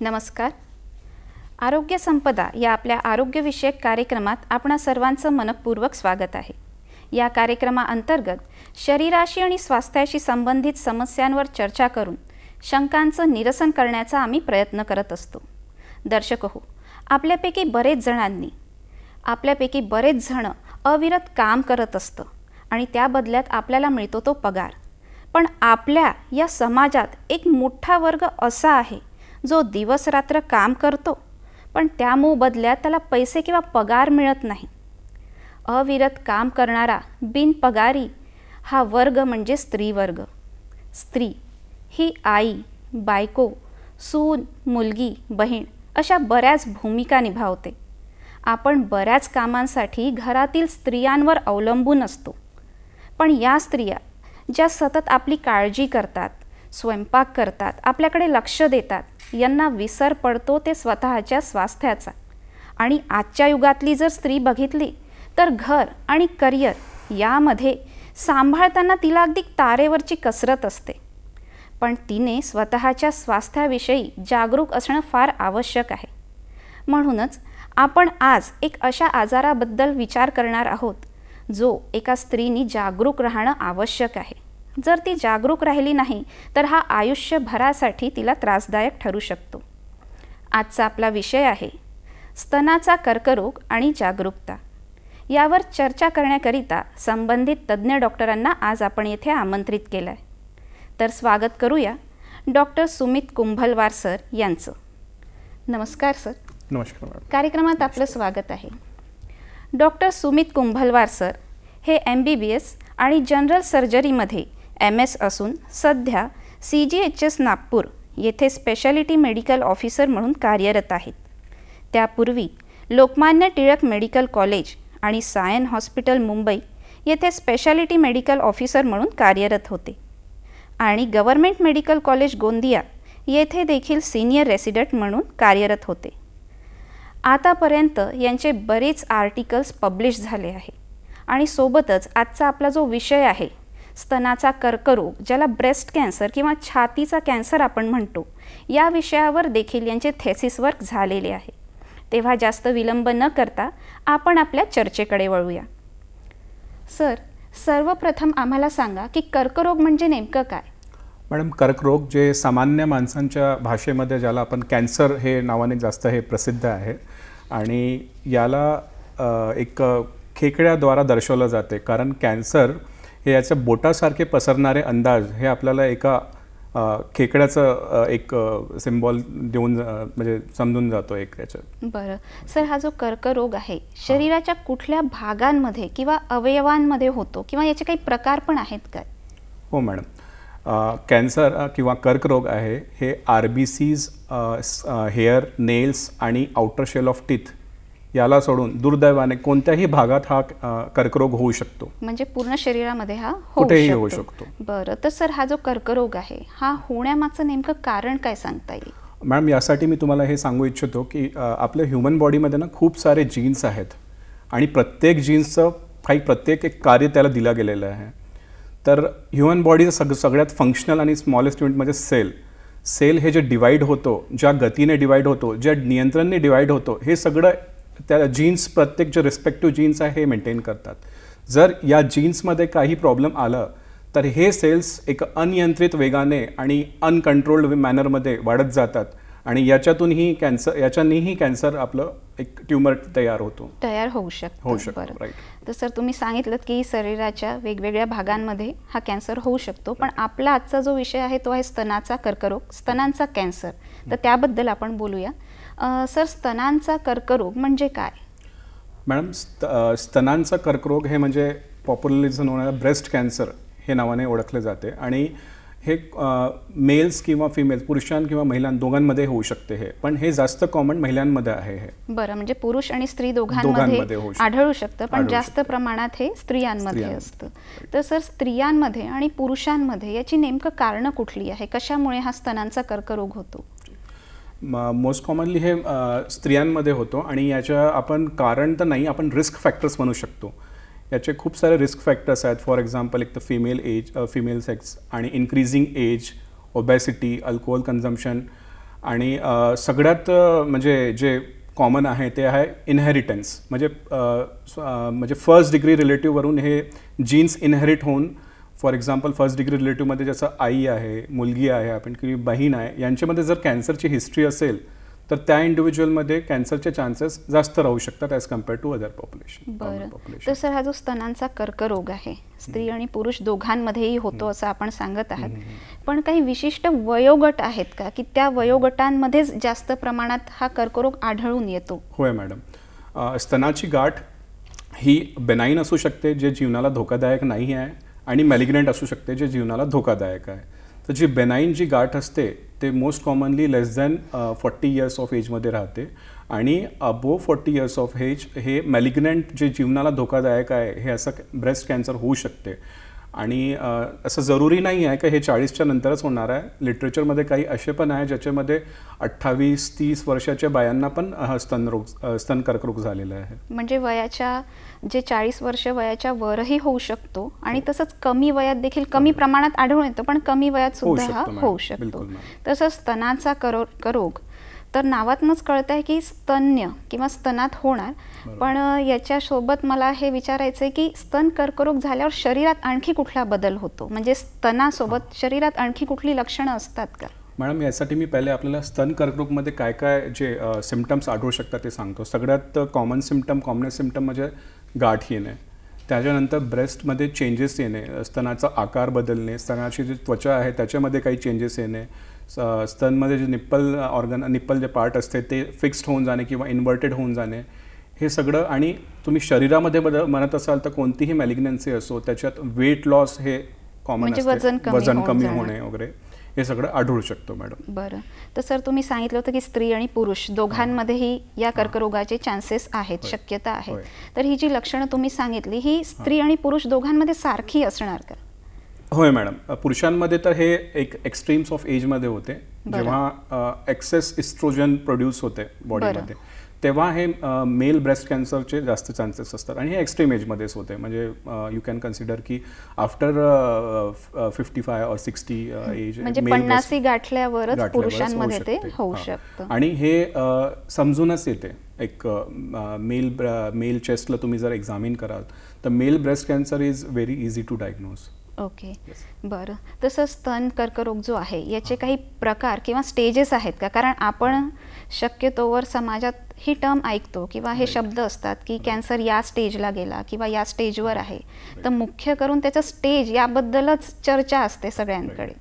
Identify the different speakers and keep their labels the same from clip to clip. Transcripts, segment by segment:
Speaker 1: नमस्कार. आरोग्य संपदा या आपल्या आरोग्यविषयक कार्यक्रमात आपणा सर्वांचं मनपूर्वक स्वागत आहे. या कार्यक्रमाअंतर्गत शरीराशी आणि स्वास्थ्याशी संबंधित समस्यांवर चर्चा करून शंकांचं निरसन करण्याचा आम्ही प्रयत्न करत असतो. दर्शक हो, आपल्यापैकी बरेच जण अविरत काम करत असतं आणि त्या बदल्यात आपल्याला मिळतो तो पगार. पण आपल्या या समाजात एक मोठा वर्ग असा आहे जो दिवस रात्र काम करतो, पण त्या मोबदल्यात त्याला पैसे किंवा पगार मिळत नाही. अविरत काम करणारा बिनपगारी हा वर्ग म्हणजे स्त्री वर्ग. स्त्री ही आई, बायको, सून, मुलगी, बहीण अशा बऱ्याच भूमिका निभावते. आपण बऱ्याच कामांसाठी घरातील स्त्रियांवर अवलंबून असतो. पण या स्त्रिया ज्या सतत आपली काळजी करतात, स्वयंपाक करतात, आपल्याकडे लक्ष देतात, यांना विसर पडतो ते स्वतःच्या स्वास्थ्याचा. आणि आजच्या युगातली जर स्त्री बघितली तर घर आणि करिअर यामध्ये सांभाळताना तिला अगदी तारेवरची कसरत असते. पण तिने स्वतःच्या स्वास्थ्याविषयी जागरूक असणं फार आवश्यक आहे. म्हणूनच आपण आज एक अशा आजाराबद्दल विचार करणार आहोत जो एका स्त्रीनी जागरूक राहणं आवश्यक आहे. जर ती जागरूक राहिली नाही तर हा आयुष्यभरासाठी तिला त्रासदायक ठरू शकतो. आजचा आपला विषय आहे स्तनाचा कर्करोग आणि जागरूकता. यावर चर्चा करण्याकरिता संबंधित तज्ज्ञ डॉक्टरांना आज आपण येथे आमंत्रित केलं आहे. तर स्वागत करूया डॉक्टर सुमित कुंभलवार सर यांचं. नमस्कार सर.
Speaker 2: नमस्कार.
Speaker 1: कार्यक्रमात आपलं स्वागत आहे. डॉक्टर सुमित कुंभलवार सर हे MBBS आणि जनरल सर्जरीमध्ये MS असून सध्या CGHS नागपूर येथे स्पेशालिटी मेडिकल ऑफिसर म्हणून कार्यरत आहेत. त्यापूर्वी लोकमान्य टिळक मेडिकल कॉलेज आणि सायन हॉस्पिटल मुंबई येथे स्पेशालिटी मेडिकल ऑफिसर म्हणून कार्यरत होते आणि गव्हर्मेंट मेडिकल कॉलेज गोंदिया येथे देखील सिनियर रेसिडेंट म्हणून कार्यरत होते. आतापर्यंत यांचे बरेच आर्टिकल्स पब्लिश झाले आहे आणि सोबतच आजचा आपला जो विषय आहे स्तनाचा कर्करोग, ज्याला ब्रेस्ट कॅन्सर किंवा छातीचा कॅन्सर आपण म्हणतो, या विषयावर देखील यांचे थेसिस वर्क झालेले आहे. तेव्हा जास्त विलंब न करता आपण आपल्या चर्चेकडे वळूया. सर, सर्वप्रथम आम्हाला सांगा की कर्करोग म्हणजे नेमकं काय?
Speaker 2: मॅडम, कर्करोग जे सामान्य माणसांच्या भाषेमध्ये ज्याला आपण कॅन्सर हे नावाने जास्त हे प्रसिद्ध आहे आणि याला एक खेकड्याद्वारा दर्शवलं जाते. कारण कॅन्सर हे याच्या बोटासारखे पसरणारे अंदाज हे आपल्याला एका खेकड्याचं एक सिम्बॉल देऊन म्हणजे समजून जातो एक याच्यात.
Speaker 1: बरं सर, हा जो कर्करोग आहे शरीराच्या कुठल्या भागांमध्ये किंवा अवयवांमध्ये होतो किंवा याचे काही प्रकार पण आहेत का?
Speaker 2: हो मॅडम, कॅन्सर किंवा कर्करोग आहे हे RBCs, हेअर, नेल्स आणि आउटर शेल ऑफ टीथ याला सोडून दुर्दैवाने कोणत्याही भागात हा कर्करोग होऊ शकतो.
Speaker 1: म्हणजे पूर्ण शरीरामध्ये हा
Speaker 2: कुठेही होऊ शकतो.
Speaker 1: बरं, तर सर हा जो कर्करोग आहे हा होण्यामागचं नेमकं कारण काय सांगता येईल?
Speaker 2: मॅडम, यासाठी मी तुम्हाला हे सांगू इच्छितो की आपल्या ह्युमन बॉडीमध्ये ना खूप सारे जीन्स आहेत आणि प्रत्येक जीन्सचं प्रत्येक एक कार्य त्याला दिलं गेलेलं आहे. तर ह्युमन बॉडीचं सगळ्यात फंक्शनल आणि स्मॉलेस्ट युनिट म्हणजे सेल हे जे डिवाईड होतो, ज्या गतीने डिवाईड होतो, ज्या नियंत्रणाने डिवाईड होतो, हे सगळं त्या जीन्स, प्रत्येक जे रिस्पेक्टिव्ह जीन्स आहे हे मेंटेन करतात. जर या जीन्समध्ये काही प्रॉब्लेम आलं तर हे सेल्स एक अनियंत्रित वेगाने आणि अनकंट्रोल्ड मॅनरमध्ये वाढत जातात आणि याच्यानेही कॅन्सर आपलं एक ट्यूमर तयार होऊ शकतो.
Speaker 1: राईट. तर सर, तुम्ही सांगितलं की शरीराच्या वेगवेगळ्या भागांमध्ये हा कॅन्सर होऊ शकतो, पण आपला आजचा जो विषय आहे तो आहे स्तनाचा कर्करोग, स्तनांचा कॅन्सर. तर त्याबद्दल आपण बोलूया. सर, स्तनांचा कर्करोग म्हणजे काय?
Speaker 2: मॅडम, स्तनांचा कर्करोग हे म्हणजे पॉप्युलरली नोन ब्रेस्ट कॅन्सर हे नावाने ओळखले जाते आणि हे मेल्स किंवा फिमेल्स, पुरुषां किंवा महिलां दोघांमध्ये होऊ शकते हे, पण हे जास्त कॉमन महिलांमध्ये आहे. हे
Speaker 1: बरं, म्हणजे पुरुष आणि स्त्री दोघांमध्ये आढळू शकतं, पण जास्त प्रमाणात हे स्त्रियांमध्ये असतं. तर सर, स्त्रियांमध्ये आणि पुरुषांमध्ये याची नेमकं कारणं कुठली आहे? कशामुळे हा स्तनांचा कर्करोग होतो?
Speaker 2: मोस्ट कॉमनली हे स्त्रियांमध्ये होतो आणि याच्या आपण कारण तर नाही, आपण रिस्क फॅक्टर्स म्हणू शकतो. याचे खूप सारे रिस्क फॅक्टर्स आहेत. फॉर एक्झाम्पल, एक तर फिमेल सेक्स आणि increasing age, obesity, alcohol consumption आणि सगळ्यात म्हणजे जे कॉमन आहे ते आहे इनहेरिटन्स, म्हणजे फर्स्ट डिग्री रिलेटिव्हवरून हे जीन्स इनहेरिट होऊन, फॉर एक्झाम्पल फर्स्ट डिग्री रिलेटिव्हमध्ये जसं आई आहे, मुलगी आहे आपण किंवा बहीण आहे, यांच्यामध्ये जर कॅन्सरची हिस्ट्री असेल तर त्या इंडिव्हिज्युअलमध्ये कॅन्सरचे चान्सेस जास्त राहू शकतात as compare to other population.
Speaker 1: बरं, तर सर हा जो स्तनांचा कर्करोग आहे स्त्री आणि पुरुष दोघांमध्येही होतो असं आपण सांगत आहात, पण काही विशिष्ट वयोगट आहेत का की त्या वयोगटांमध्येच जास्त प्रमाणात हा कर्करोग आढळून येतो?
Speaker 2: होय मॅडम, स्तनाची गाठ ही बेनाईन असू शकते जे जीवनाला धोकादायक नाही आहे, आणि मॅलिग्नंट असू शकते जे जीवनाला धोकादायक आहे. तर जी बेनाईन जी गाठ असते ते most commonly less than 40 years of एजमध्ये राहते, आणि अबोव 40 इयर्स ऑफ एज हे मॅलिग्नंट जे जीवनाला धोकादायक आहे हे असं ब्रेस्ट कॅन्सर होऊ शकते. आणि असं जरुरी नाही आहे की हे 40च्या नंतरच होणार आहे. लिटरेचरमध्ये काही असे पण आहे ज्याच्यामध्ये 28-30 वर्षाच्या बायांना पण स्तन कर्करोग झालेला आहे.
Speaker 1: म्हणजे वयाच्या जे 40 वर्ष वयाच्या वरही होऊ शकतो, आणि तसंच कमी वयात देखील कमी प्रमाणात आढळून येतो, पण कमी वयात सुद्धा हा होऊ शकतो. तसंच स्तनाचा कर्करोग तर नावातनंच कळत आहे की स्तन्य किंवा स्तनात होणार, पण याच्यासोबत मला हे विचारायचं आहे की स्तन कर्करोग झाल्यावर शरीरात आणखी कुठला बदल होतो, म्हणजे स्तनासोबत शरीरात आणखी कुठली लक्षणं असतात का?
Speaker 2: मॅडम, यासाठी मी पहिले आपल्याला स्तन कर्करोगमध्ये काय काय जे सिम्पटम्स आढळू शकतात ते सांगतो. सगळ्यात कॉमनेस्ट सिम्पटम म्हणजे गाठ येणे, त्याच्यानंतर ब्रेस्टमध्ये चेंजेस येणे, स्तनाचा आकार बदलणे, स्तनाची जी त्वचा आहे त्याच्यामध्ये काही चेंजेस येणे, स्तनमध्ये जे निप्पल जे पार्ट असते ते फिक्स्ड होऊन जाणे किंवा इन्व्हर्टेड होऊन जाणे, हे सगळं. आणि तुम्ही शरीरामध्ये म्हणत असाल तर कोणतीही मॅलिग्नन्सी असो त्याच्यात वेट लॉस हे कॉमन असते, वजन कमी होणे वगैरे हे सगळं आढळू शकतो मॅडम.
Speaker 1: बरं, तर सर तुम्ही सांगितलं होतं की स्त्री आणि पुरुष दोघांमध्येही या कर्करोगाचे चान्सेस आहेत, शक्यता आहे. तर ही जी लक्षणं तुम्ही सांगितली ही स्त्री आणि पुरुष दोघांमध्ये सारखी असणार का?
Speaker 2: होय मॅडम, पुरुषांमध्ये तर हे एक एक्स्ट्रीम्स ऑफ एजमध्ये होते, जेव्हा एक्सेस इस्ट्रोजन प्रोड्यूस होते बॉडीमध्ये, तेव्हा हे मेल ब्रेस्ट कॅन्सरचे जास्त चान्सेस असतात, आणि हे एक्स्ट्रीम एजमध्येच होते. म्हणजे यू कॅन कन्सिडर की आफ्टर 55 or 60 एज,
Speaker 1: म्हणजे 50 गाठल्यावरच पुरुषांमध्ये ते होऊ शकतं.
Speaker 2: आणि हे समजूनच येते. एक मेल चेस्टला तुम्ही जर एक्झामिन कराल तर male breast cancer is very easy to diagnose.
Speaker 1: Okay, बरं. तसं स्तन कर्करोग जो आहे याचे काही प्रकार किंवा स्टेजेस आहेत का? कारण आपण शक्यतोवर समाजात ही टर्म ऐकतो किंवा हे शब्द असतात की कॅन्सर या स्टेजला गेला किंवा या स्टेजवर आहे, तर मुख्य करून त्याचं स्टेज याबद्दलच चर्चा असते सगळ्यांकडे.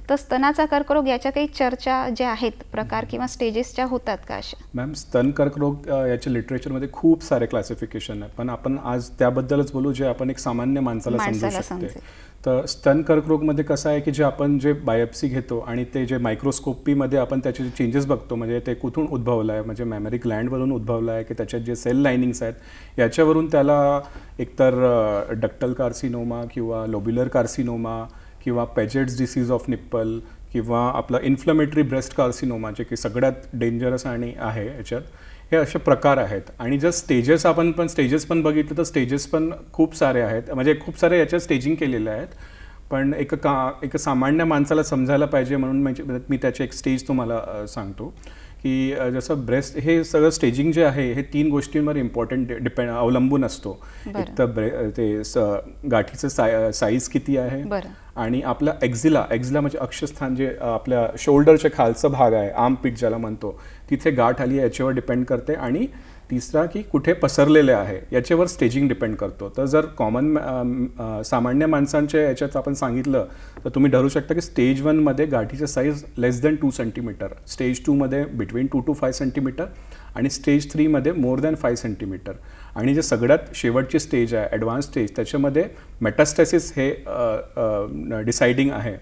Speaker 1: तर स्तनाचा कर्करोग याच्या काही चर्चा ज्या आहेत प्रकार किंवा स्टेजेसच्या होतात का अशा?
Speaker 2: मॅम, स्तन कर्करोग याच्या लिटरेचरमध्ये खूप सारे क्लासिफिकेशन आहे, पण आपण आज त्याबद्दलच बोलू जे आपण एक सामान्य माणसाला समजू शकते. तर स्तन कर्करोगमध्ये कसं आहे की जे बायोप्सी घेतो आणि ते जे मायक्रोस्कोपीमध्ये आपण त्याचे जे चेंजेस बघतो, म्हणजे ते कुठून उद्भवलं आहे, म्हणजे मॅमरी ग्लँडवरून उद्भवलं आहे की त्याच्यात जे सेल लायनिंग्स आहेत याच्यावरून त्याला एकतर डक्टल कार्सिनोमा किंवा लोब्युलर कार्सिनोमा किंवा पेजेट्स डिसीज ऑफ निप्पल किंवा आपला इन्फ्लमेटरी ब्रेस्ट कार्सिनोमा, जे की सगळ्यात डेंजरस आणि आहे याच्यात, हे असे प्रकार आहेत. आणि जर स्टेजेस पण बघितलं तर स्टेजेस पण खूप सारे आहेत, म्हणजे खूप सारे याच्यात स्टेजिंग केलेले आहेत. पण एक सामान्य माणसाला समजायला पाहिजे म्हणून म्हणजे मी त्याचे एक स्टेज तुम्हाला सांगतो की जसं ब्रेस्ट हे सगळं स्टेजिंग जे आहे हे 3 गोष्टींवर इम्पॉर्टंट अवलंबून असतो. एक तर ते गाठीचं साईज किती आहे, आणि आपला एक्झिला म्हणजे अक्षस्थान जे आपल्या शोल्डरचे खालचा भाग आहे, आर्म पिट ज्याला म्हणतो, तिथे गाठ आली आहे याच्यावर डिपेंड करते. आणि तिसरा की कुठे पसरलेले आहे याच्यावर स्टेजिंग डिपेंड करतो. तर जर सामान्य माणसांच्या याच्यात आपण सांगितलं तर तुम्ही ठरवू शकता की स्टेज 1मध्ये गाठीचं size less than 2 centimetre, stage 2मध्ये बिटवीन 2 to 5 सेंटीमीटर, आणि स्टेज 3मध्ये मोर दॅन 5 सेंटीमीटर. आणि जे सगळ्यात शेवटची स्टेज आहे, ॲडव्हान्स स्टेज, त्याच्यामध्ये मेटास्टॅसिस हे डिसाइडिंग आहे.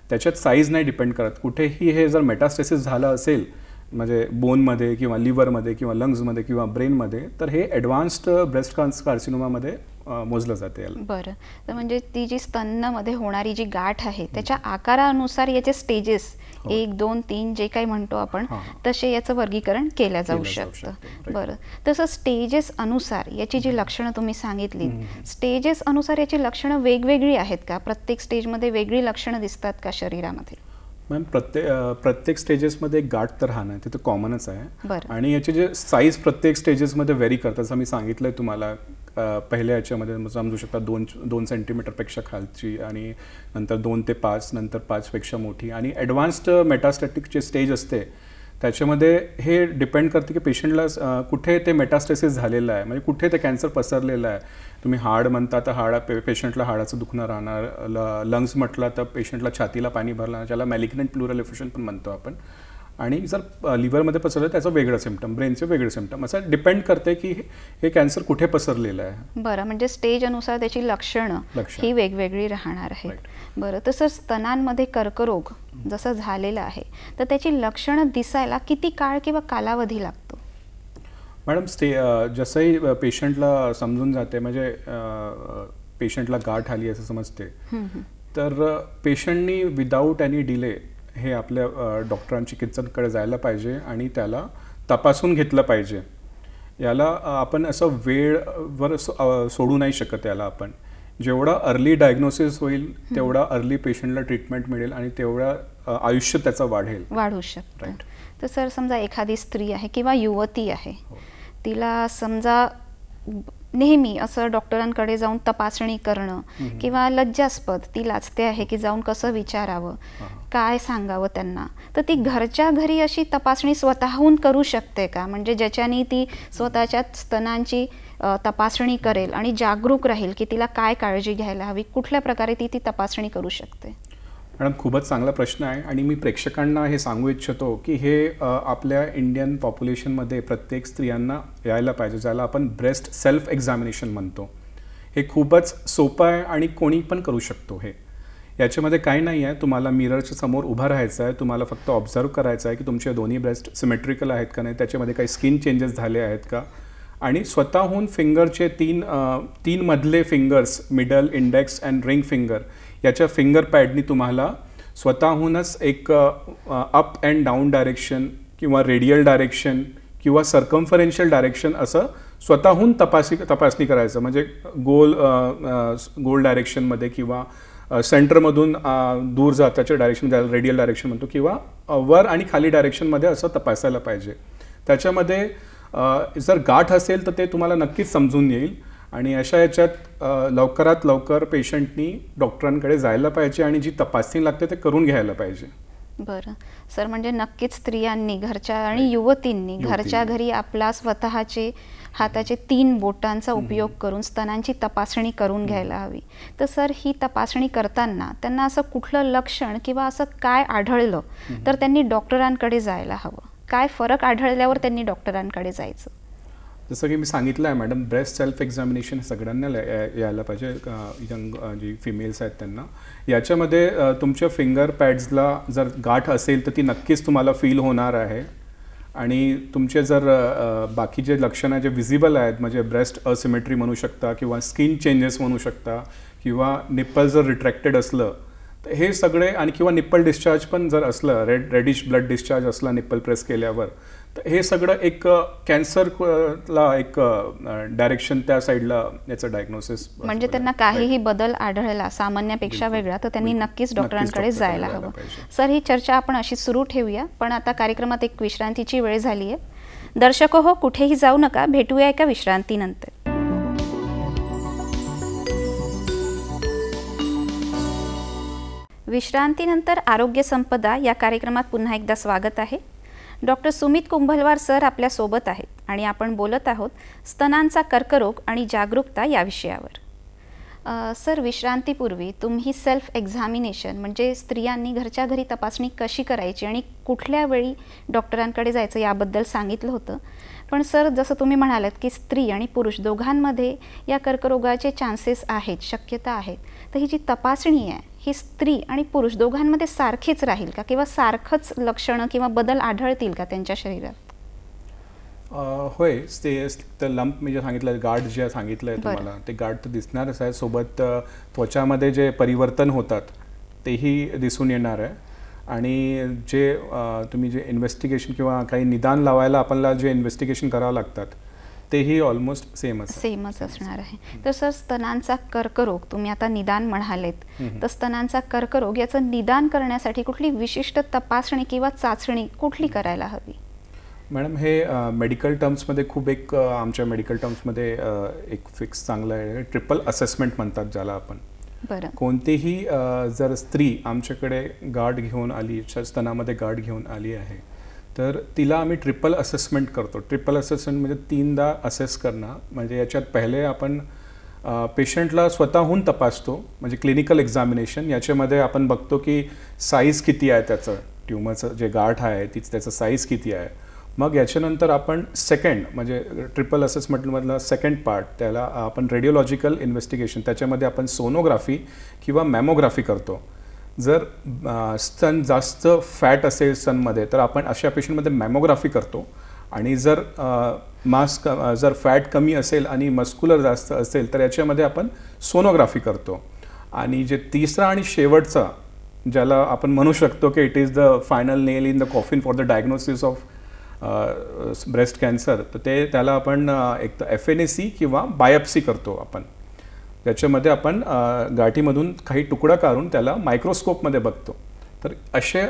Speaker 2: त्याच्यात साईज नाही डिपेंड करत. कुठेही हे जर मेटास्टॅसिस झालं असेल, म्हणजे बोनमध्ये किंवा लिव्हरमध्ये किंवा लंग्समध्ये किंवा ब्रेनमध्ये, तर हे ॲडव्हान्स्ड ब्रेस्ट कार्सिनोमामध्ये मोजलं जाते याला.
Speaker 1: बरं, तर म्हणजे ती जी स्तनामध्ये होणारी जी गाठ आहे त्याच्या आकारानुसार याचे स्टेजेस 1, 2, 3 जे काही म्हणतो आपण तसे याचं वर्गीकरण केलं जाऊ शकतं. बरं, तसं स्टेजेस अनुसार याची जी लक्षणं तुम्ही सांगितली, स्टेजेस अनुसार याची लक्षणं वेगवेगळी आहेत का? प्रत्येक स्टेजमध्ये वेगळी लक्षणं दिसतात का शरीरामध्ये?
Speaker 2: मॅम प्रत्येक स्टेजेसमध्ये एक गाठ तर राहणं ते तर कॉमनच आहे.
Speaker 1: बरं.
Speaker 2: आणि याचे जे साईज प्रत्येक स्टेजेसमध्ये व्हेरी करतात. जसं मी सांगितलं आहे तुम्हाला, पहिल्या याच्यामध्ये समजू शकता 2 सेंटीमीटरपेक्षा खालची, आणि नंतर 2 ते 5, नंतर 5पेक्षा मोठी, आणि ॲडव्हान्स्ड मेटास्टॅटिकचे स्टेज असते त्याच्यामध्ये हे डिपेंड करते की पेशंटला कुठे ते मेटास्टेसिस झालेलं आहे, म्हणजे कुठे ते कॅन्सर पसरलेलं आहे. तुम्ही हाड म्हणता तर पेशंटला हाडाचं दुखणं राहणार, लंग्स म्हटलं तर पेशंटला छातीला पाणी भरणार, ज्याला मॅलिग्नंट प्लुरल एफ्युजन पण म्हणतो आपण. आणि जर लिव्हरमध्ये पसरलं त्याचं वेगळं सिम्पटम, ब्रेनचे वेगळे सिम्पटम, असं डिपेंड करते की हे कॅन्सर कुठे पसरलेलं आहे.
Speaker 1: बरं, म्हणजे स्टेज अनुसार त्याची लक्षणं ही वेगवेगळी राहणार आहेत. बरं, तसं स्तनांमध्ये कर्करोग जसं झालेलं आहे तर त्याची लक्षणं दिसायला किती काळ किंवा कालावधी लागतो?
Speaker 2: मॅडम जसंही पेशंटला समजून जाते, म्हणजे पेशंटला गाठ आली असं समजते, तर पेशंटनी विदाऊट एनी डिले हे आपल्या डॉक्टरांची चिकित्सकांकडे जायला पाहिजे आणि त्याला तपासून घेतलं पाहिजे. याला आपण असं वेळवर सोडू नाही शकत. याला आपण जेवढा अर्ली डायग्नोसिस होईल तेवढा अर्ली पेशंटला ट्रीटमेंट मिळेल आणि तेवढा आयुष्य त्याचं वाढू शकतं.
Speaker 1: राईट. तर सर, समजा एखादी स्त्री आहे किंवा युवती आहे, तिला समजा नेहमी असं डॉक्टरांकडे जाऊन तपासणी करणं किंवा लज्जास्पद, ती लाजते आहे की जाऊन कसं विचारावं, काय सांगावं त्यांना, तर ती घरच्या घरी अशी तपासणी स्वतःहून करू शकते का? म्हणजे ज्याच्याने ती स्वतःच्या स्तनांची तपासणी करेल आणि जागरूक राहील की तिला काय काळजी घ्यायला हवी, कुठल्या प्रकारे ती तपासणी करू शकते?
Speaker 2: मॅडम, खूपच चांगला प्रश्न आहे आणि मी प्रेक्षकांना हे सांगू इच्छितो की हे आपल्या इंडियन पॉप्युलेशनमध्ये प्रत्येक स्त्रियांना यायला पाहिजे, ज्याला आपण ब्रेस्ट सेल्फ एक्झामिनेशन म्हणतो. हे खूपच सोपं आहे आणि कोणी पण करू शकतो. याच्यामध्ये काही नाही आहे. तुम्हाला मिररच्या समोर उभं राहायचं आहे, तुम्हाला फक्त ऑब्झर्व करायचं आहे की तुमचे दोन्ही ब्रेस्ट सिमेट्रिकल आहेत का नाही, त्याच्यामध्ये काही स्किन चेंजेस झाले आहेत का, आणि स्वतःहून फिंगरचे तीन मधले fingers, middle, index and ring finger, याच्या फिंगर पॅडनी तुम्हाला स्वतःहूनच एक अप अँड डाऊन डायरेक्शन किंवा रेडियल डायरेक्शन किंवा सर्कम्फरन्शियल डायरेक्शन असं स्वतःहून तपासणी करायचं. म्हणजे गोल डायरेक्शनमध्ये किंवा सेंटरमधून दूर जाताच्या डायरेक्शन, ज्याला रेडियल डायरेक्शन म्हणतो, किंवा वर आणि खाली डायरेक्शनमध्ये असं तपासायला पाहिजे. त्याच्यामध्ये जर गाठ असेल तर ते तुम्हाला नक्कीच समजून येईल आणि अशा याच्यात लवकरात लवकर पेशंटनी डॉक्टरांकडे जायला पाहिजे आणि जी तपासणी लागते ते करून घ्यायला पाहिजे.
Speaker 1: बरं सर, म्हणजे नक्कीच स्त्रियांनी घरच्या आणि युवतींनी घरच्या घरी आपला स्वतःचे हाताचे 3 बोटांचा उपयोग करून स्तनांची तपासणी करून घ्यायला हवी. तर सर, ही तपासणी करताना त्यांना असं कुठलं लक्षण किंवा असं काय आढळलं तर त्यांनी डॉक्टरांकडे जायला हवं? काय फरक आढळल्यावर त्यांनी डॉक्टरांकडे जायचं?
Speaker 2: जसं की मी सांगितलं आहे मॅडम, ब्रेस्ट सेल्फ एक्झामिनेशन सगळ्यांना यायला पाहिजे, यंग जी फिमेल्स आहेत त्यांना. याच्यामध्ये तुमच्या फिंगर पॅड्सला जर गाठ असेल तर ती नक्कीच तुम्हाला फील होणार आहे. आणि तुमचे जर बाकीचे लक्षणं जे विजिबल आहेत, म्हणजे ब्रेस्ट असिमेट्री म्हणू शकता किंवा स्किन चेंजेस म्हणू शकता किंवा निप्पल जर रिट्रॅक्टेड असलं तर हे सगळे, आणि किंवा निप्पल डिस्चार्ज पण जर असलं, रेडिश ब्लड डिस्चार्ज असला निप्पल प्रेस केल्यावर, तर हे सगळं एक कॅन्सरला एक डायरेक्शन त्या साईडला याचं डायग्नोसिस.
Speaker 1: म्हणजे त्यांना काहीही बदल आढळला सामान्यापेक्षा वेगळा तर त्यांनी नक्कीच डॉक्टरांकडे जायला हवं. सर, ही चर्चा आपण अशी सुरू ठेवूया, पण आता कार्यक्रमात एक विश्रांतीची वेळ झाली आहे. दर्शको हो, कुठेही जाऊ नका, भेटूया एका विश्रांतीनंतर. विश्रांतीनंतर आरोग्य संपदा या कार्यक्रमात पुन्हा एकदा स्वागत आहे. डॉक्टर सुमित कुंभलवार सर आपल्यासोबत आहेत आणि आपण बोलत आहोत स्तनांचा कर्करोग आणि जागरूकता या विषयावर. सर, विश्रांतीपूर्वी तुम्ही सेल्फ एक्झामिनेशन म्हणजे स्त्रियांनी घरच्या घरी तपासणी कशी करायची आणि कुठल्या वेळी डॉक्टरांकडे जायचं याबद्दल सांगितलं होतं. पण सर, जसं तुम्ही म्हणालात की स्त्री आणि पुरुष दोघांमध्ये या कर्करोगाचे चान्सेस आहेत, शक्यता आहेत, तर ही जी तपासणी आहे ही स्त्री आणि पुरुष दोघांमध्ये सारखीच राहील का किंवा सारखंच लक्षणं किंवा बदल आढळतील का त्यांच्या शरीरात?
Speaker 2: होय, ते लंप मी जे सांगितलं, गाठ जे सांगितलं आहे तुम्हाला, ते गाठ तर दिसणारच आहे. सोबत त्वचामध्ये जे परिवर्तन होतात तेही दिसून येणार आहे. आणि तुम्ही जे इन्व्हेस्टिगेशन किंवा काही निदान लावायला आपल्याला जे इन्व्हेस्टिगेशन करावं लागतात तेही ऑलमोस्ट
Speaker 1: सेमच असणार आहे. तर सर, स्तनांचा कर्करोग तुम्ही आता निदान म्हणालेत, तर स्तनांचा कर्करोग याचं निदान करण्यासाठी कुठली विशिष्ट तपासणी किंवा चाचणी कुठली करायला हवी?
Speaker 2: मॅडम, हे मेडिकल टर्म्समध्ये खूप एक आमच्या मेडिकल टर्म्समध्ये एक फिक्स चांगलं आहे, ट्रिपल असेसमेंट म्हणतात ज्याला आपण.
Speaker 1: बरं.
Speaker 2: कोणतीही जर स्त्री आमच्याकडे गाठ घेऊन आली, स्तनामध्ये गाठ घेऊन आली आहे, तर तिला आम्ही ट्रिपल असेसमेंट करतो. ट्रिपल असेसमेंट म्हणजे 3दा असेस करणं. म्हणजे याच्यात पहिले आपण पेशंटला स्वतःहून तपासतो, म्हणजे क्लिनिकल एक्झामिनेशन. याच्यामध्ये आपण बघतो की साईज किती आहे, त्याचं ट्युमरचं जे गाठ आहे त्याचं साईज किती आहे. मग याच्यानंतर आपण सेकंड, म्हणजे ट्रिपल असेसमेंटमधला सेकंड पार्ट, त्याला आपण रेडिओलॉजिकल इन्व्हेस्टिगेशन, त्याच्यामध्ये आपण सोनोग्राफी किंवा मॅमोग्राफी करतो. जर स्तन जास्त फॅट असेल स्तनमध्ये तर आपण अशा पेशंटमध्ये मॅमोग्राफी करतो. आणि जर जर फॅट कमी असेल आणि मस्क्युलर जास्त असेल तर याच्यामध्ये आपण सोनोग्राफी करतो. आणि जे तिसरा आणि शेवटचा, ज्याला आपण म्हणू शकतो की it is the final nail in the coffin for the diagnosis of breast cancer, तर त्याला आपण एक तर FNAC किंवा बायोप्सी करतो आपण. त्याच्यामध्ये आपण गाठीमधून काही तुकडा काढून त्याला मायक्रोस्कोपमध्ये बघतो. तर असे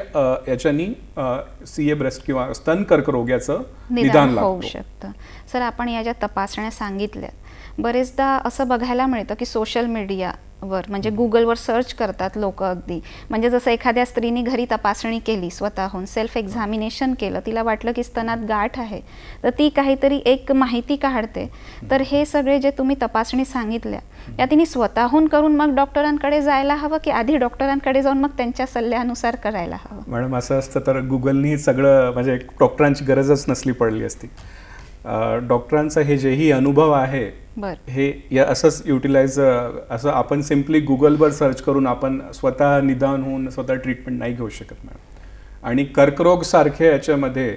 Speaker 2: याच्यानी CA ब्रेस्ट किंवा स्तन कर्करोग याचं निदान
Speaker 1: होऊ शकतं. सर, आपण या ज्या तपासण्या सांगितल्या, बरेचदा असं बघायला मिळतं की सोशल मीडियावर म्हणजे गुगलवर सर्च करतात लोक अगदी. म्हणजे जसं एखाद्या स्त्रीने घरी तपासणी केली, स्वतःहून सेल्फ एक्झामिनेशन केलं, तिला वाटलं की स्तनात गाठ आहे, तर ती काहीतरी एक माहिती काढते. तर हे सगळे जे तुम्ही तपासणी सांगितल्या या तिने स्वतःहून करून मग डॉक्टरांकडे जायला हवं की आधी डॉक्टरांकडे जाऊन मग त्यांच्या सल्ल्यानुसार करायला हवं?
Speaker 2: मॅडम, असं असतं तर गुगलनी सगळं, म्हणजे डॉक्टरांची गरजच नसली पडली असती. डॉक्टरांचा हे जेही अनुभव आहे हे या असंच युटिलाइज, असं आपण सिम्पली गुगलवर सर्च करून आपण स्वतः निदान होऊन स्वतः ट्रीटमेंट नाही घेऊ शकत मॅडम. आणि कर्करोग सारखे याच्यामध्ये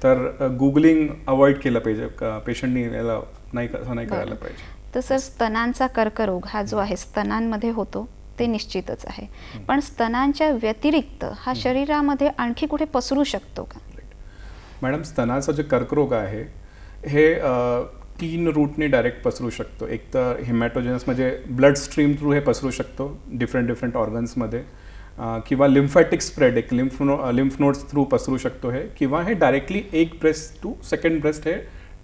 Speaker 2: तर गुगलिंग अवॉइड केलं पाहिजे, पेशंटनी याला नाही करायला पाहिजे.
Speaker 1: तर सर, स्तनांचा कर्करोग हा जो आहे स्तनांमध्ये होतो ते निश्चितच आहे, पण स्तनांच्या व्यतिरिक्त हा शरीरामध्ये आणखी कुठे पसरू शकतो का?
Speaker 2: मॅडम, स्तनाचा जे कर्करोग आहे हे 3 रूटने डायरेक्ट पसरू शकतो. एक तर हेमॅटोजेनस, म्हणजे ब्लड स्ट्रीम थ्रू हे पसरू शकतो डिफरंट ऑर्गन्समध्ये, किंवा लिम्फॅटिक स्प्रेड, एक लिम्फ नोड्स थ्रू पसरू शकतो हे, किंवा हे डायरेक्टली एक ब्रेस्ट टू सेकंड ब्रेस्ट हे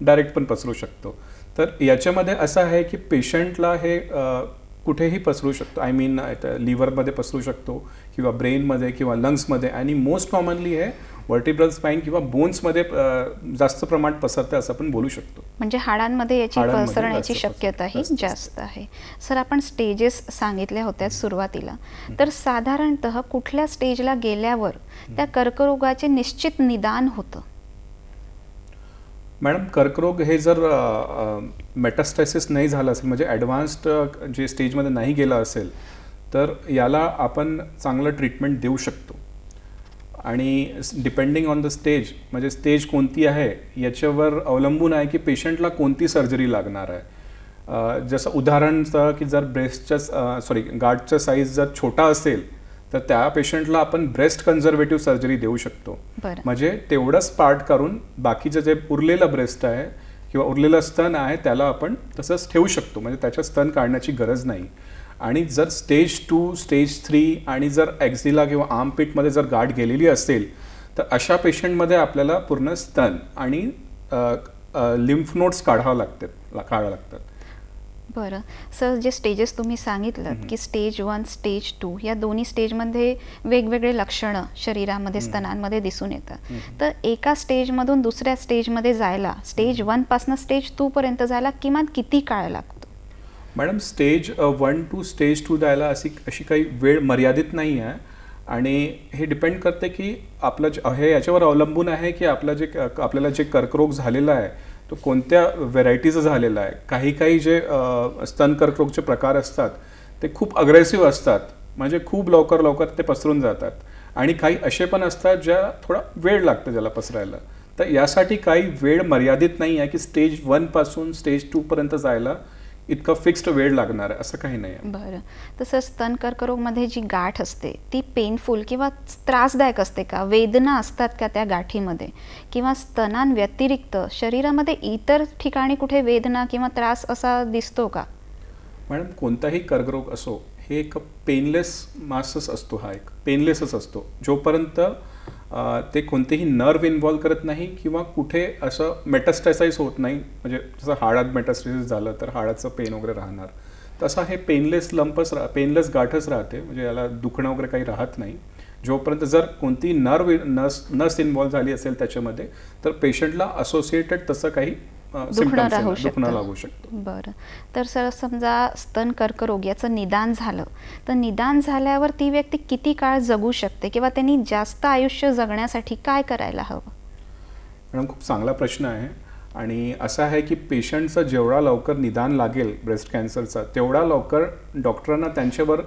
Speaker 2: डायरेक्ट पण पसरू शकतो. तर याच्यामध्ये असं आहे की पेशंटला हे कुठेही पसरू शकतो. आय मीन लिव्हरमध्ये पसरू शकतो किंवा ब्रेनमध्ये किंवा लंग्समध्ये, आणि मोस्ट कॉमनली हे वर्टिब्रल स्पाईन किंवा बोन्समध्ये जास्त प्रमाणात पसरते असं आपण बोलू शकतो.
Speaker 1: म्हणजे हाडांमध्ये याची पसरण्याची शक्यताही जास्त आहे. सर, आपण स्टेजेस सांगितल्या होत्या सुरुवातीला, तर साधारणतः कुठल्या स्टेजला गेल्यावर त्या कर्करोगाचे निश्चित निदान होतं?
Speaker 2: मॅडम, कर्करोग हे जर मेटास्टॅसिस नाही झालं असेल, म्हणजे ॲडव्हान्स्ड जे स्टेजमध्ये नाही गेला असेल, तर याला आपण चांगलं ट्रीटमेंट देऊ शकतो. आणि डिपेंडिंग ऑन द स्टेज, म्हणजे स्टेज कोणती आहे याच्यावर अवलंबून आहे की पेशंटला कोणती सर्जरी लागणार आहे. जसं उदाहरण की जर गाठचा साईज जर छोटा असेल तर त्या पेशंटला आपण ब्रेस्ट कन्झर्वेटिव्ह सर्जरी देऊ शकतो. म्हणजे तेवढंच पार्ट करून बाकीचं जे उरलेलं ब्रेस्ट आहे किंवा उरलेलं स्तन आहे त्याला आपण तसंच ठेवू शकतो, म्हणजे त्याच्या स्तन काढण्याची गरज नाही. आणि जर स्टेज 2, स्टेज 3 आणि जर एक्झिला किंवा आर्मपिटमध्ये जर गाठ गेलेली असेल तर अशा पेशंटमध्ये आपल्याला पूर्ण स्तन आणि लिम्फ नोड्स काढावं लागतात.
Speaker 1: बरं सर, जे स्टेजेस तुम्ही सांगितलं की स्टेज 1, स्टेज 2 या दोन्ही स्टेजमध्ये वेगवेगळे लक्षणं शरीरामध्ये स्तनांमध्ये दिसून येतात, तर एका स्टेजमधून दुसऱ्या स्टेजमध्ये जायला, स्टेज 1 पासून स्टेज 2 पर्यंत जायला किमान किती काळ लागतो?
Speaker 2: मॅडम, स्टेज 1 टू स्टेज 2 जायला अशी काही वेळ मर्यादित नाही आहे. आणि हे डिपेंड करते की आपलं हे याच्यावर अवलंबून आहे की आपल्याला जे कर्करोग झालेला आहे तो कोणत्या व्हेरायटीचं झालेला आहे. काही जे स्तन कर्करोगचे प्रकार असतात ते खूप अग्रेसिव्ह असतात, म्हणजे खूप लवकर ते पसरून जातात. आणि काही असे पण असतात ज्या थोडा वेळ लागतो ज्याला पसरायला. तर यासाठी काही वेळ मर्यादित नाही आहे की स्टेज 1 पासून स्टेज 2 पर्यंत जायला इतका फिक्स्ड वेळ लागणार आहे असं काही नाही आहे.
Speaker 1: बरं. तसं स्तन कर्करोगमध्ये जी गाठ असते ती पेनफुल किंवा त्रासदायक असते का? वेदना असतात का त्या गाठीमध्ये? किंवा स्तनांव्यतिरिक्त शरीरामध्ये इतर ठिकाणी कुठे वेदना किंवा त्रास असा दिसतो का?
Speaker 2: मॅडम, कोणताही कर्करोग असो, हे एक पेनलेस मासच असतो, हा एक पेनलेसच असतो जोपर्यंत ते कोणतेही नर्व इन्व्हॉल्व करत नाही किंवा कुठे असं मेटास्टॅसाइज होत नाही. म्हणजे जसं हाडात मेटास्टॅसिस झालं तर हाडाचं पेन वगैरे राहणार, तसं हे पेनलेस लंपच पेनलेस गाठच राहते. म्हणजे याला दुखणं वगैरे काही राहत नाही. जोपर्यंत जर कोणती नस इन्व्हॉल्व झाली असेल त्याच्यामध्ये, तर पेशंटला असोसिएटेड तसं काही
Speaker 1: दुखणं लागू
Speaker 2: शकतं.
Speaker 1: बरं. तर सर, समजा स्तन कर्करोग याचं निदान झालं तर निदान झाल्यावर ती व्यक्ती किती काळ जगू शकते किंवा त्यांनी जास्त आयुष्य जगण्यासाठी काय करायला हवं?
Speaker 2: मॅडम, खूप चांगला प्रश्न आहे. आणि असं आहे की पेशंटचं जेवढा लवकर निदान लागेल ब्रेस्ट कॅन्सरचा, तेवढा लवकर डॉक्टरांना त्यांच्यावर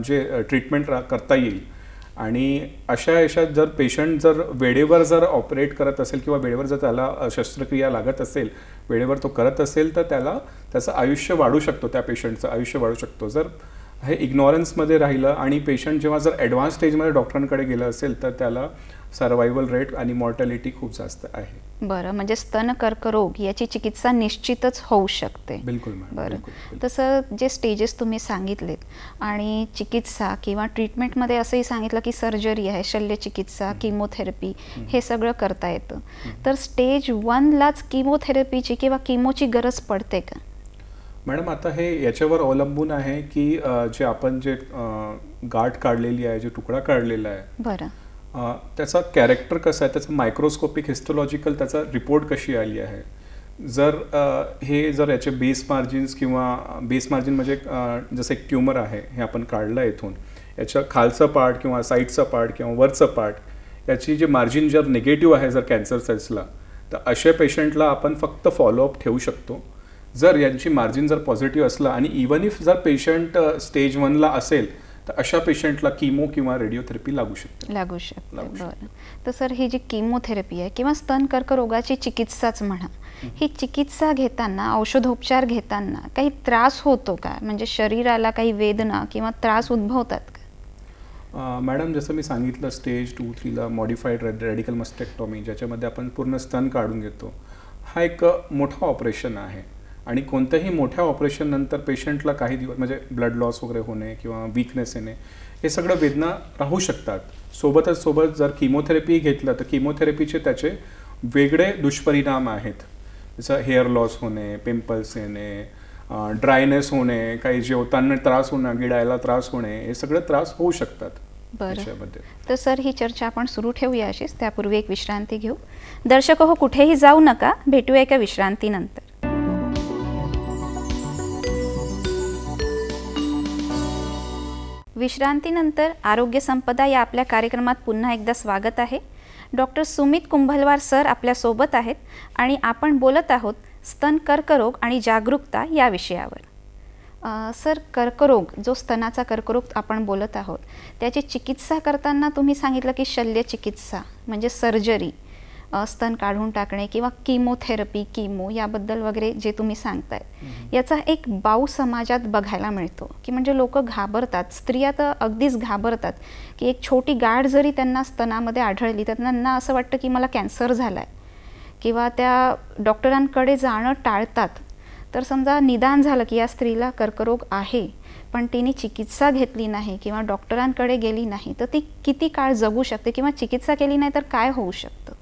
Speaker 2: जे ट्रीटमेंट करता येईल. आणि अशा याच्यात जर पेशंट जर वेळेवर जर ऑपरेट करत असेल किंवा वेळेवर जर त्याला शस्त्रक्रिया लागत असेल, वेळेवर तो करत असेल, तर त्याचं आयुष्य वाढू शकतो, त्या पेशंटचं आयुष्य वाढू शकतो. जर हे इग्नॉरन्समध्ये राहिलं आणि पेशंट जेव्हा जर ॲडव्हान्स स्टेजमध्ये डॉक्टरांकडे गेलं असेल, तर त्याला सर्वायवल रेट आणि मॉर्टॅलिटी खूप जास्त आहे.
Speaker 1: बरं. म्हणजे स्तन कर्करोग याची चिकित्सा निश्चितच होऊ शकते.
Speaker 2: बिलकुल.
Speaker 1: बरं. तसं जे स्टेजेस तुम्ही सांगितलेत आणि चिकित्सा किंवा ट्रीटमेंटमध्ये असंही सांगितलं की सर्जरी आहे, शल्यचिकित्सा, किमोथेरपी, हे सगळं करता येतं. तर स्टेज 1लाच किमोथेरपीची किंवा किमोची गरज पडते का?
Speaker 2: मॅडम, आता हे याच्यावर अवलंबून आहे की जे आपण जे गाठ काढलेली आहे, जे तुकडा काढलेला आहे,
Speaker 1: बरं,
Speaker 2: त्याचा कॅरेक्टर कसं आहे, त्याचं मायक्रोस्कोपिक हिस्टोलॉजिकल त्याचा रिपोर्ट कशी आली आहे. जर याचे बेस मार्जिन्स किंवा बेस मार्जिन म्हणजे जसं एक ट्युमर आहे, हे आपण काढलं इथून, याच्या खालचं पार्ट किंवा साईडचं पार्ट किंवा वरचं पार्ट, याची जे मार्जिन जर निगेटिव्ह आहे जर कॅन्सर सेल्सला, तर अशा पेशंटला आपण फक्त फॉलोअप ठेवू शकतो. जर यांची मार्जिन जर पॉझिटिव्ह असलं आणि इवन इफ जर पेशंट स्टेज 1ला असेल, तर अशा पेशंटला किमो किंवा रेडिओथेरपी लागू शकते.
Speaker 1: बरं. तर सर, ही जी किमोथेरपी आहे किंवा स्तन कर्करोगाची चिकित्साच म्हणा, ही चिकित्सा घेताना, औषधोपचार घेताना काही त्रास होतो का? म्हणजे शरीराला काही वेदना किंवा त्रास उद्भवतात का?
Speaker 2: मॅडम, जसं मी सांगितलं, स्टेज 2-3ला मॉडिफाईड रेडिकल मस्टेक्टॉमी, ज्याच्यामध्ये आपण पूर्ण स्तन काढून घेतो, हा एक मोठं ऑपरेशन आहे. आणि कोणत्याही मोठ्या ऑपरेशन नंतर पेशंटला काही दिवस म्हणजे ब्लड लॉस वगैरे होणे किंवा वीकनेस येणे, हे सगळं वेदना राहू शकतात. सोबत जर किमोथेरपी घेतलं तर किमोथेरपीचे त्याचे वेगळे दुष्परिणाम आहेत. जसं हेअर लॉस होणे, पिंपल्स येणे, ड्रायनेस होणे, काही जेवताना त्रास होणं, गिळायला त्रास होणे, हे सगळे त्रास होऊ शकतात.
Speaker 1: बरं. तर सर, ही चर्चा आपण सुरू ठेवूया अशीच. त्यापूर्वी एक विश्रांती घेऊ. दर्शक हो, कुठेही जाऊ नका, भेटूया एका विश्रांतीनंतर. विश्रांतीनंतर आरोग्य संपदा या आपल्या कार्यक्रमात पुन्हा एकदा स्वागत आहे. डॉक्टर सुमित कुंभलवार सर आपल्यासोबत आहेत आणि आपण बोलत आहोत स्तन कर्करोग आणि जागरूकता या विषयावर. सर, कर्करोग, जो स्तनाचा कर्करोग आपण बोलत आहोत, त्याची चिकित्सा करताना तुम्ही सांगितलं की शल्यचिकित्सा म्हणजे सर्जरी, स्तन काढून टाकणे किंवा किमोथेरपी, किमो याबद्दल वगैरे जे तुम्ही सांगताय, याचा एक बाऊ समाजात बघायला मिळतो की म्हणजे लोक घाबरतात, स्त्रिया तर अगदीच घाबरतात की एक छोटी गाठ जरी त्यांना स्तनामध्ये आढळली तर त्यांना असं वाटतं की मला कॅन्सर झाला आहे किंवा त्या डॉक्टरांकडे जाणं टाळतात. तर समजा निदान झालं की या स्त्रीला कर्करोग आहे, पण तिने चिकित्सा घेतली नाही किंवा डॉक्टरांकडे गेली नाही, तर ती किती काळ जगू शकते किंवा चिकित्सा केली नाही तर काय होऊ शकतं?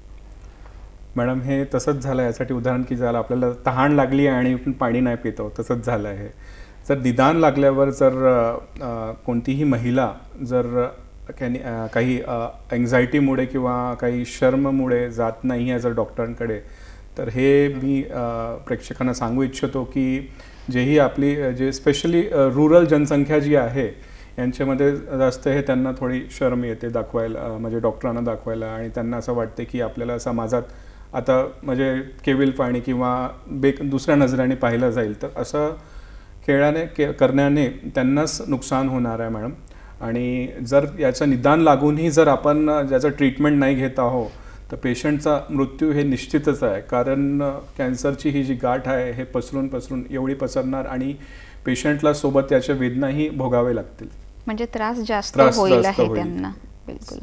Speaker 2: मॅडम, हे तसंच झालं. यासाठी उदाहरण की झालं, आपल्याला तहान लागली आणि पाणी नाही पितो, तसंच झालं आहे. जर निदान लागल्यावर जर कोणतीही महिला जर काही अँझायटीमुळे किंवा काही शर्ममुळे जात नाही आहे जर डॉक्टरांकडे, तर हे मी प्रेक्षकांना सांगू इच्छितो की जेही आपली जे स्पेशली रुरल जनसंख्या जी आहे, यांच्यामध्ये जास्त हे त्यांना थोडी शर्म येते दाखवायला, म्हणजे डॉक्टरांना दाखवायला. आणि त्यांना असं वाटते की आपल्याला समाजात आता म्हणजे केविलपाणी किंवा दुसऱ्या नजरेने पाहिलं जाईल, तर असं करण्याने त्यांनाच नुकसान होणार आहे मॅडम. आणि जर याचं निदान लागूनही जर आपण ज्याचं ट्रीटमेंट नाही घेत आहोत, तर पेशंटचा मृत्यू हे निश्चितच आहे, कारण कॅन्सरची ही जी गाठ आहे हे पसरून एवढी पसरणार आणि पेशंटला सोबत त्याच्या वेदनाही भोगावे लागतील.
Speaker 1: म्हणजे त्रास जास्त होईल आहे त्यांना. बिलकुल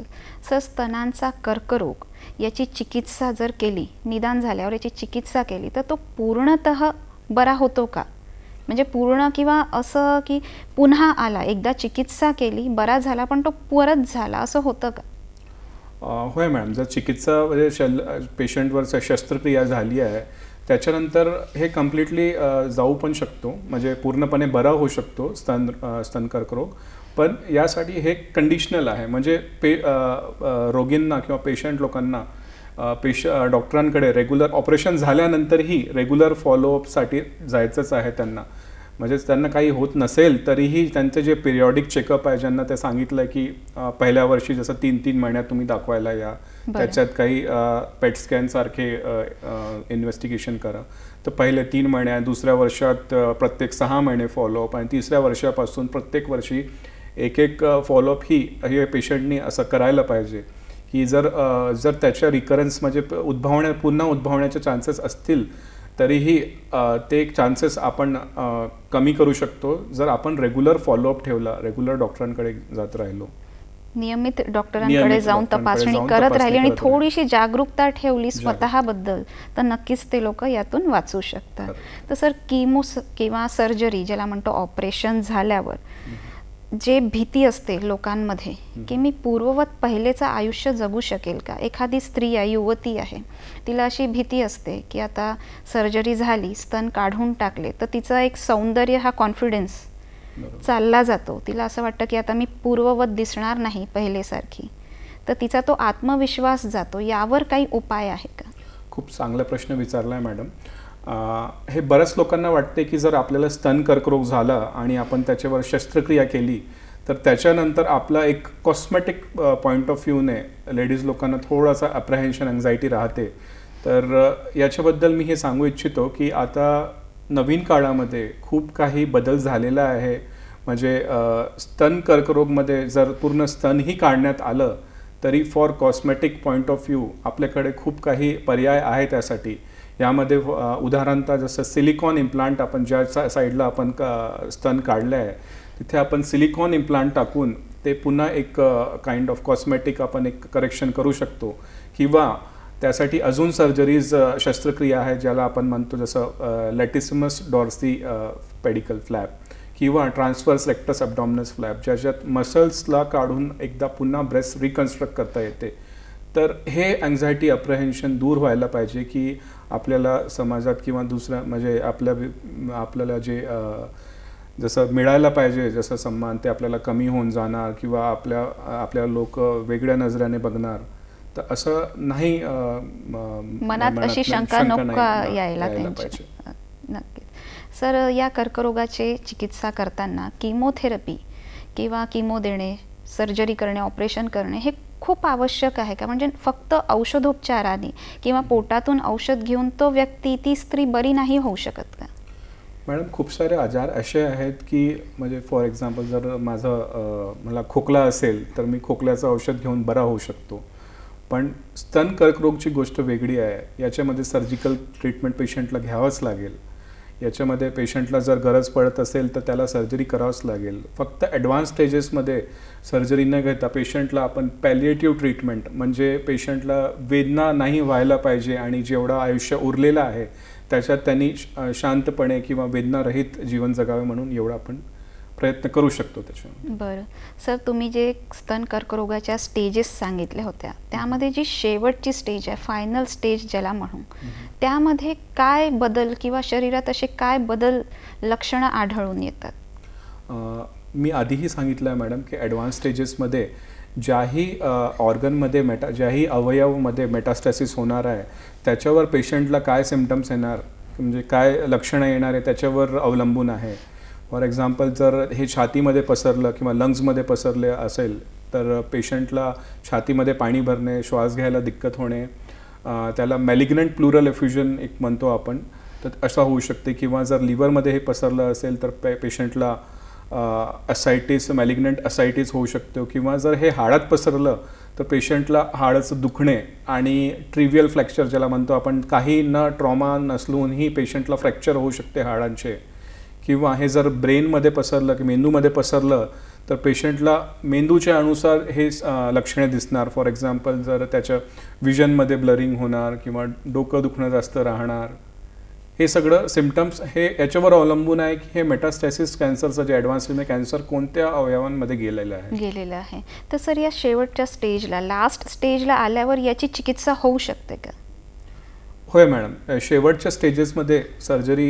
Speaker 1: सर, स्तनांचा कर्करोग याची चिकित्सा जर केली, निदान झाल्यावर याची चिकित्सा केली तर तो पूर्णतः बरा होतो का? म्हणजे पूर्ण किंवा असं की पुन्हा आला, एकदा चिकित्सा केली बरा झाला पण तो परत झाला, असं होतं का?
Speaker 2: होय मॅडम, जर चिकित्सा म्हणजे पेशंटवर शस्त्रक्रिया झाली आहे त्याच्यानंतर हे कम्प्लिटली जाऊ पण शकतो, म्हणजे पूर्णपणे बरा होऊ शकतो स्तन कर्करोग. पण यासाठी हे कंडिशनल आहे, म्हणजे रोगींना किंवा पेशंट लोकांना डॉक्टरांकडे रेग्युलर ऑपरेशन झाल्यानंतरही रेग्युलर फॉलोअपसाठी जायचंच आहे त्यांना. म्हणजे त्यांना काही होत नसेल तरीही त्यांचे जे पिरियॉडिक चेकअप आहे, ज्यांना ते सांगितलं की पहिल्या वर्षी जसं 3-3 महिन्यात तुम्ही दाखवायला या, त्याच्यात काही पेट स्कॅनसारखे इन्व्हेस्टिगेशन करा, तर पहिले 3 महिन्यात, दुसऱ्या वर्षात प्रत्येक 6 महिने फॉलोअप आणि तिसऱ्या वर्षापासून प्रत्येक वर्षी एक फॉलोअप ही पेशंटनी असं करायला पाहिजे की जर त्याच्या रिकरन्स म्हणजे पुन्हा उद्भवण्याचे चान्सेस असतील तरीही ते चान्सेस आपण कमी करू शकतो जर आपण रेग्युलर फॉलोअप ठेवला, रेग्युलर डॉक्टरांकडे जात राहिलो,
Speaker 1: नियमित डॉक्टरांकडे जाऊन तपासणी करत राहिली आणि थोडीशी जागरूकता ठेवली स्वतःबद्दल, तर नक्कीच ते लोक यातून वाचू शकतात. तर सर, किमो किंवा सर्जरी ज्याला म्हणतो ऑपरेशन झाल्यावर जे भीती असते लोकांमध्ये की मी पूर्ववत पहिलेचं आयुष्य जगू शकेल का? एखादी स्त्री आहे, युवती आहे, तिला अशी भीती असते की आता सर्जरी झाली, स्तन काढून टाकले तर तिचं एक सौंदर्य हा कॉन्फिडन्स चालला जातो. तिला असं वाटतं की आता मी पूर्ववत दिसणार नाही पहिलेसारखी, तर तिचा तो आत्मविश्वास जातो. यावर काही उपाय आहे का?
Speaker 2: खूप चांगला प्रश्न विचारला आहे मॅडम. हे बऱ्याच लोकांना वाटते की जर आपल्याला स्तन कर्करोग झाला आणि आपण त्याच्यावर शस्त्रक्रिया केली तर त्याच्यानंतर आपला एक कॉस्मेटिक पॉईंट ऑफ व्ह्यूने लेडीज लोकांना थोडासा अप्रहेन्शन, अँझायटी राहते. तर याच्याबद्दल मी हे सांगू इच्छितो की आता नवीन काळामध्ये खूप काही बदल झालेला आहे. म्हणजे स्तन कर्करोगमध्ये जर पूर्ण स्तनही काढण्यात आलं तरी for cosmetic point of view आपल्याकडे खूप काही पर्याय आहे त्यासाठी. यामध्ये उदाहरणतः जसं सिलिकॉन इम्प्लांट, आपण ज्या साईडला आपण स्तन काढलं आहे तिथे आपण सिलिकॉन इम्प्लांट टाकून ते पुन्हा एक काइंड ऑफ कॉस्मेटिक आपण एक करेक्शन करू शकतो. किंवा त्यासाठी अजून सर्जरीज, शस्त्रक्रिया आहे ज्याला आपण म्हणतो जसं लॅटिसिमस डॉर्सी पेडिकल फ्लॅप किंवा ट्रान्सफर्स रेक्टस ॲब्डॉमिनस फ्लॅप, ज्याच्यात मसल्सला काढून एकदा पुन्हा ब्रेस्ट रिकन्स्ट्रक्ट करता येते. तर हे अँझायटी, अप्रहेन्शन दूर व्हायला पाहिजे की आपल्याला समाजात किंवा दुसऱ्या म्हणजे आपल्याला जे जसं मिळायला पाहिजे जसं सन्मान ते आपल्याला कमी होऊन जाणार किंवा आपल्या लोक वेगळ्या नजरेने बघणार, तर असं नाही
Speaker 1: मनात अशी शंका नको यायला त्यांच्या. नक्कीच सर, या कर्करोगाचे चिकित्सा करताना किमोथेरपी किंवा किमो देणे, सर्जरी करणे, ऑपरेशन करणे हे खूप आवश्यक आहे का? म्हणजे फक्त औषधोपचाराने किंवा पोटातून औषध घेऊन तो व्यक्ती, ती स्त्री बरी नाही होऊ शकत का?
Speaker 2: मॅडम, खूप सारे आजार असे आहेत की म्हणजे फॉर एक्झाम्पल जर मला खोकला असेल तर मी खोकल्याचं औषध घेऊन बरा होऊ शकतो. पण स्तन कर्करोगची गोष्ट वेगळी आहे. याच्यामध्ये सर्जिकल ट्रीटमेंट पेशंटला घ्यावंच लागेल. याच्यामध्ये पेशंटला जर गरज पडत असेल तर त्याला सर्जरी करावंच लागेल. फक्त ॲडव्हान्स स्टेजेसमध्ये सर्जरी न घेता पेशंटला आपण पॅलिएटिव्ह ट्रीटमेंट, म्हणजे पेशंटला वेदना नाही व्हायला पाहिजे आणि जेवढं आयुष्य उरलेलं आहे त्याच्यात त्यांनी शांतपणे किंवा वेदनारहित जीवन जगावे म्हणून एवढा आपण प्रयत्न करू शकतो त्याच्यावर.
Speaker 1: बरं सर, तुम्ही जे स्तन कर्करोगाच्या स्टेजेस सांगितल्या होत्या त्यामध्ये जी शेवटची स्टेज आहे, फायनल स्टेज ज्याला म्हणू, त्यामध्ये काय बदल किंवा शरीरात असे काय बदल लक्षणं आढळून येतात?
Speaker 2: मी आधीही सांगितलं आहे मॅडम की ॲडव्हान्स स्टेजेसमध्ये ज्याही ऑर्गनमध्ये ज्याही अवयवमध्ये मेटास्टॅसिस होणार आहे त्याच्यावर पेशंटला काय सिम्पटम्स येणार, म्हणजे काय लक्षणं येणार आहे त्याच्यावर अवलंबून आहे. फॉर एक्झाम्पल जर हे छातीमध्ये पसरलं किंवा लंग्समध्ये पसरले असेल तर पेशंटला छातीमध्ये पाणी भरणे, श्वास घ्यायला दिक्कत होणे, त्याला मॅलिग्नंट प्लुरल एफ्युजन एक म्हणतो आपण, तर असा होऊ शकते. किंवा जर लिव्हरमध्ये हे पसरलं असेल तर पेशंटला असायटिस, मॅलिग्नंट असायटिस होऊ शकतो, किंवा जर हे हाडात पसरलं तर पेशंटला हाडाचं दुखणे आणि ट्रिव्हियल फ्रॅक्चर ज्याला म्हणतो आपण, काही न ट्रॉमा नसलूनही पेशंटला फ्रॅक्चर होऊ शकते हाडांचे. किंवा हे जर ब्रेनमध्ये पसरलं की मेंदूमध्ये पसरलं तर पेशंटला मेंदूच्या अनुसार हे लक्षणे दिसणार. फॉर एक्झाम्पल जर त्याच्या विजनमध्ये ब्लरिंग होणार किंवा डोकं दुखणं जास्त राहणार. हे सगळं सिम्पटम्स हे याच्यावर अवलंबून आहे की हे मेटास्टॅसिस कॅन्सरचं जे ॲडव्हान्स कॅन्सर कोणत्या अवयवांमध्ये गेलेलं आहे.
Speaker 1: तर सर या शेवटच्या स्टेजला, लास्ट स्टेजला आल्यावर याची चिकित्सा होऊ शकते का?
Speaker 2: होय मॅडम, शेवटच्या स्टेजेसमध्ये सर्जरी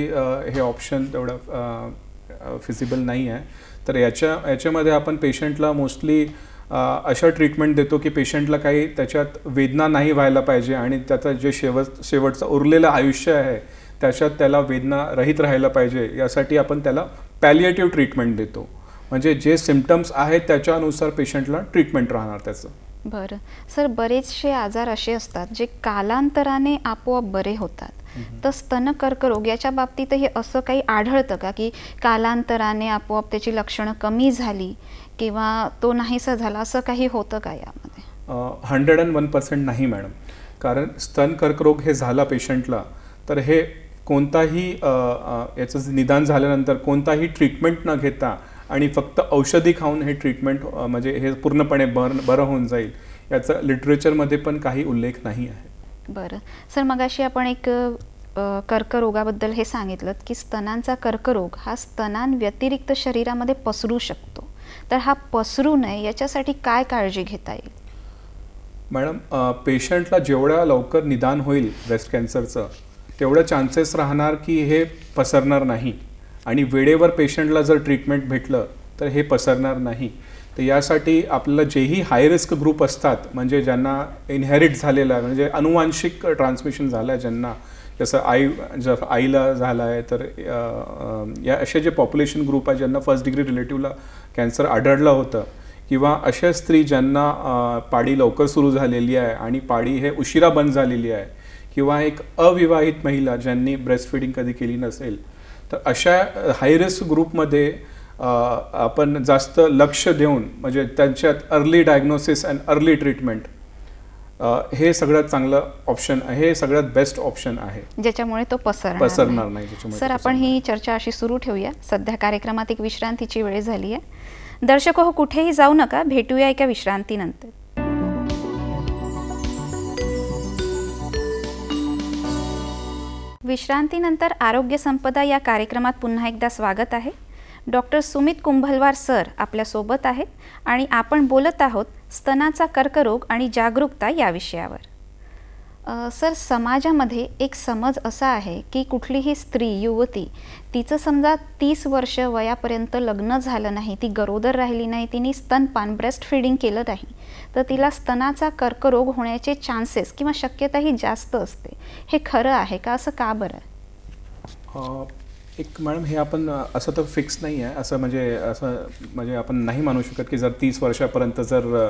Speaker 2: हे ऑप्शन तेवढं फिजिबल नाही आहे. तर याच्यामध्ये आपण पेशंटला मोस्टली अशा ट्रीटमेंट देतो की पेशंटला काही त्याच्यात वेदना नाही व्हायला पाहिजे आणि त्याचं जे शेवटचं उरलेलं आयुष्य आहे त्याच्यात त्याला वेदना रहित राहायला पाहिजे. यासाठी आपण त्याला पॅलिएटिव्ह ट्रीटमेंट देतो. म्हणजे जे सिम्पटम्स आहेत त्याच्यानुसार पेशंटला ट्रीटमेंट राहणार त्याचं.
Speaker 1: बरं सर, बरेचसे आजार असे असतात जे कालांतराने आपोआप बरे होतात. तर स्तन कर्करोग याच्या बाबतीतही असं काही आढळतं का की कालांतराने आपोआप त्याची लक्षणं कमी झाली किंवा तो नाहीसा झाला, असं काही होतं का यामध्ये?
Speaker 2: 101% नाही मॅडम. कारण स्तन कर्करोग हे झाला पेशंटला तर हे कोणताही याचं निदान झाल्यानंतर कोणताही ट्रीटमेंट न घेता आणि फक्त औषधी खाऊन हे ट्रीटमेंट म्हणजे हे पूर्णपणे बरं होऊन जाईल याचा लिटरेचरमध्ये पण काही उल्लेख नाही आहे.
Speaker 1: बरं सर, मगाशी आपण एक कर्करोगाबद्दल हे सांगितलं की स्तनांचा कर्करोग हा स्तनांव्यतिरिक्त शरीरामध्ये पसरू शकतो. तर हा पसरू नये याच्यासाठी काय काळजी घेता येईल?
Speaker 2: मॅडम, पेशंटला जेवढ्या लवकर निदान होईल ब्रेस्ट कॅन्सरचं तेवढं चान्सेस राहणार की हे पसरणार नाही. आणि वेळेवर पेशंटला जर ट्रीटमेंट भेटलं तर हे पसरणार नाही. तर यासाठी आपल्याला जेही हाय रिस्क ग्रुप असतात, म्हणजे ज्यांना इनहेरिट झालेलं आहे, म्हणजे अनुवांशिक ट्रान्समिशन झालं आहे ज्यांना, जसं आईला झालं आहे, तर या असे जे पॉप्युलेशन ग्रुप आहे ज्यांना फर्स्ट डिग्री रिलेटिव्हला कॅन्सर आढळलं होतं, किंवा अशा स्त्री ज्यांना पाळी लवकर सुरू झालेली आहे आणि पाळी हे उशिरा बंद झालेली आहे, किंवा एक अविवाहित महिला ज्यांनी ब्रेस्ट फीडिंग कधी केली नसेल, तर अशा हाय रिस्क ग्रुपमध्ये आपण जास्त लक्ष देऊन म्हणजे त्यांच्यात early diagnosis and early treatment हे सगळ्यात चांगलं ऑप्शन आहे, हे सगळ्यात बेस्ट ऑप्शन आहे,
Speaker 1: ज्याच्यामुळे तो पसरणार नाही. सर, आपण ही चर्चा अशी सुरू ठेवूया. सध्या कार्यक्रमात एक विश्रांतीची वेळ झाली आहे. दर्शक हो, कुठेही जाऊ नका, भेटूया एका विश्रांतीनंतर. विश्रांतीनंतर आरोग्य संपदा या कार्यक्रमात पुन्हा एकदा स्वागत आहे. डॉक्टर सुमित कुंभलवार सर आपल्यासोबत आहेत आणि आपण बोलत आहोत स्तनाचा कर्करोग आणि जागरूकता या विषयावर. सर, समाजामध्ये एक समज असा आहे की कुठलीही स्त्री, युवती, तिचं समजा 30 वर्ष वयापर्यंत लग्न झालं नाही, ती गरोदर राहिली नाही, तिने स्तनपान ब्रेस्ट फीडिंग केलं नाही, तर तिला स्तनाचा कर्करोग होण्याचे चान्सेस किंवा शक्यताही जास्त असते. हे खरं आहे का? असं का बरं?
Speaker 2: एक मॅडम, हे आपण असं तर फिक्स नाही आहे, असं म्हणजे आपण नाही मानू शकत की जर 30 वर्षापर्यंत जर